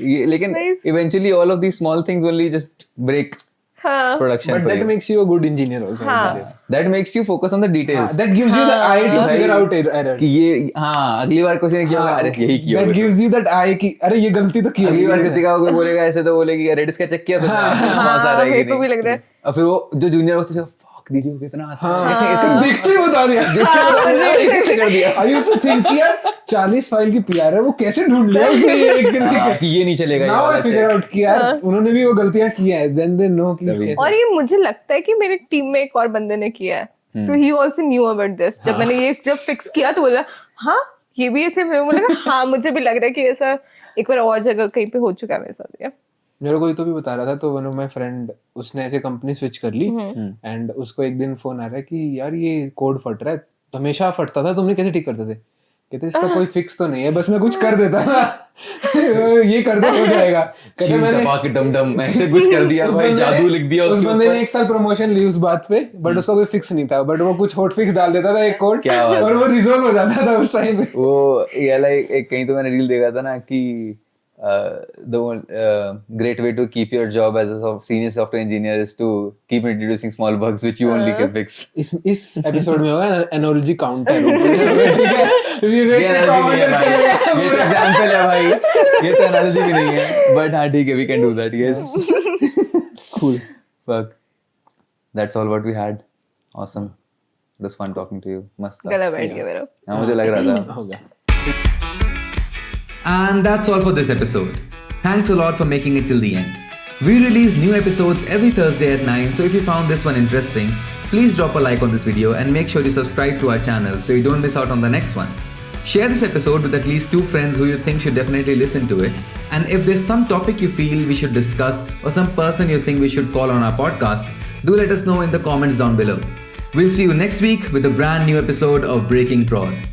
ये लेकिन nice. eventually all of these small things only just break हाँ production But for that you. makes you a good engineer also. हाँ। That makes you focus on the details. That gives you the eye to भाई, figure out errors. कि ये हाँ अगली बार किसी ने किया होगा, अरे यही किया That होगा। gives you that eye कि अरे ये गलती तो की अगली बार होगी। कृतिका कोई बोलेगा ऐसे तो बोलेगी अरे इसका चेक किया तो आ रहा है मेरे कि को भी नहीं। लग रहा है। और फिर वो जो जूनियर होते हैं फक दीदी को कितना आता है। हाँ, तो देखते ही बता दिया। कैसे कर दिया? I used to think कि यार 40 फाइल की PR है, वो कैसे ढूंढ लिया उसने ये एक दिन हाँ, कि ये नहीं चलेगा ये Now I वाला figure check। out कि यार उन्होंने भी वो गलतियां की हैं, then they know कि कैसे। और ये मुझे लगता है कि मेरे टीम में एक और बंदे ने किया है, तो he also knew about this. जब मैंने ये जब फिक्स किया तो बोला हाँ ये भी ऐसे, मैं बोला हाँ मुझे भी लग रहा है कि ऐसा एक बार और जगह कहीं पे हो चुका है मेरे साथ। मेरे को ये तो भी बता रहा था, तो वन ऑफ माय फ्रेंड उसने ऐसे कंपनी स्विच कर ली एंड उसको एक दिन फोन आ रहा है कि यार ये कोड फट रहा है, हमेशा फटता था, तुमने कैसे ठीक करते थे? कहते इसका कोई फिक्स तो नहीं है, बस मैं कुछ कर देता था ये कर दे हो जाएगा। कहते मैंने डम ऐसे कुछ कर दिया भाई, जादू लिख दिया उस उसके बंदे ऊपर। ने 1 साल प्रमोशन ली उस बात पे, बट उसका कोई फिक्स नहीं था, बट वो कुछ हॉट फिक्स डाल देता था एक कोड क्या बात और वो रिजॉल्व हो जाता था उस टाइम पे। वो ये लाइक एक कहीं तो मैंने रील देखा था ना कि the great way to keep your job as a senior software engineer is to keep introducing small bugs which you only can fix. इस एपिसोड में होगा एनालॉजी काउंटर, ठीक है? ये analogy नहीं है भाई, ये तो एग्जांपल है भाई, ये तो एनालॉजी भी नहीं है, बट हाँ ठीक है, we can do that, yes. Cool. Fuck. That's all what we had. Awesome. It was fun talking to you. मस्त था। गला बैठ गया मेरा। हाँ मुझे लग रहा था। होगा। And that's all for this episode. Thanks a lot for making it till the end. We release new episodes every Thursday at 9, so if you found this one interesting, please drop a like on this video and make sure you subscribe to our channel so you don't miss out on the next one. Share this episode with at least 2 friends who you think should definitely listen to it. And if there's some topic you feel we should discuss or some person you think we should call on our podcast, do let us know in the comments down below. We'll see you next week with a brand new episode of Breaking Prod.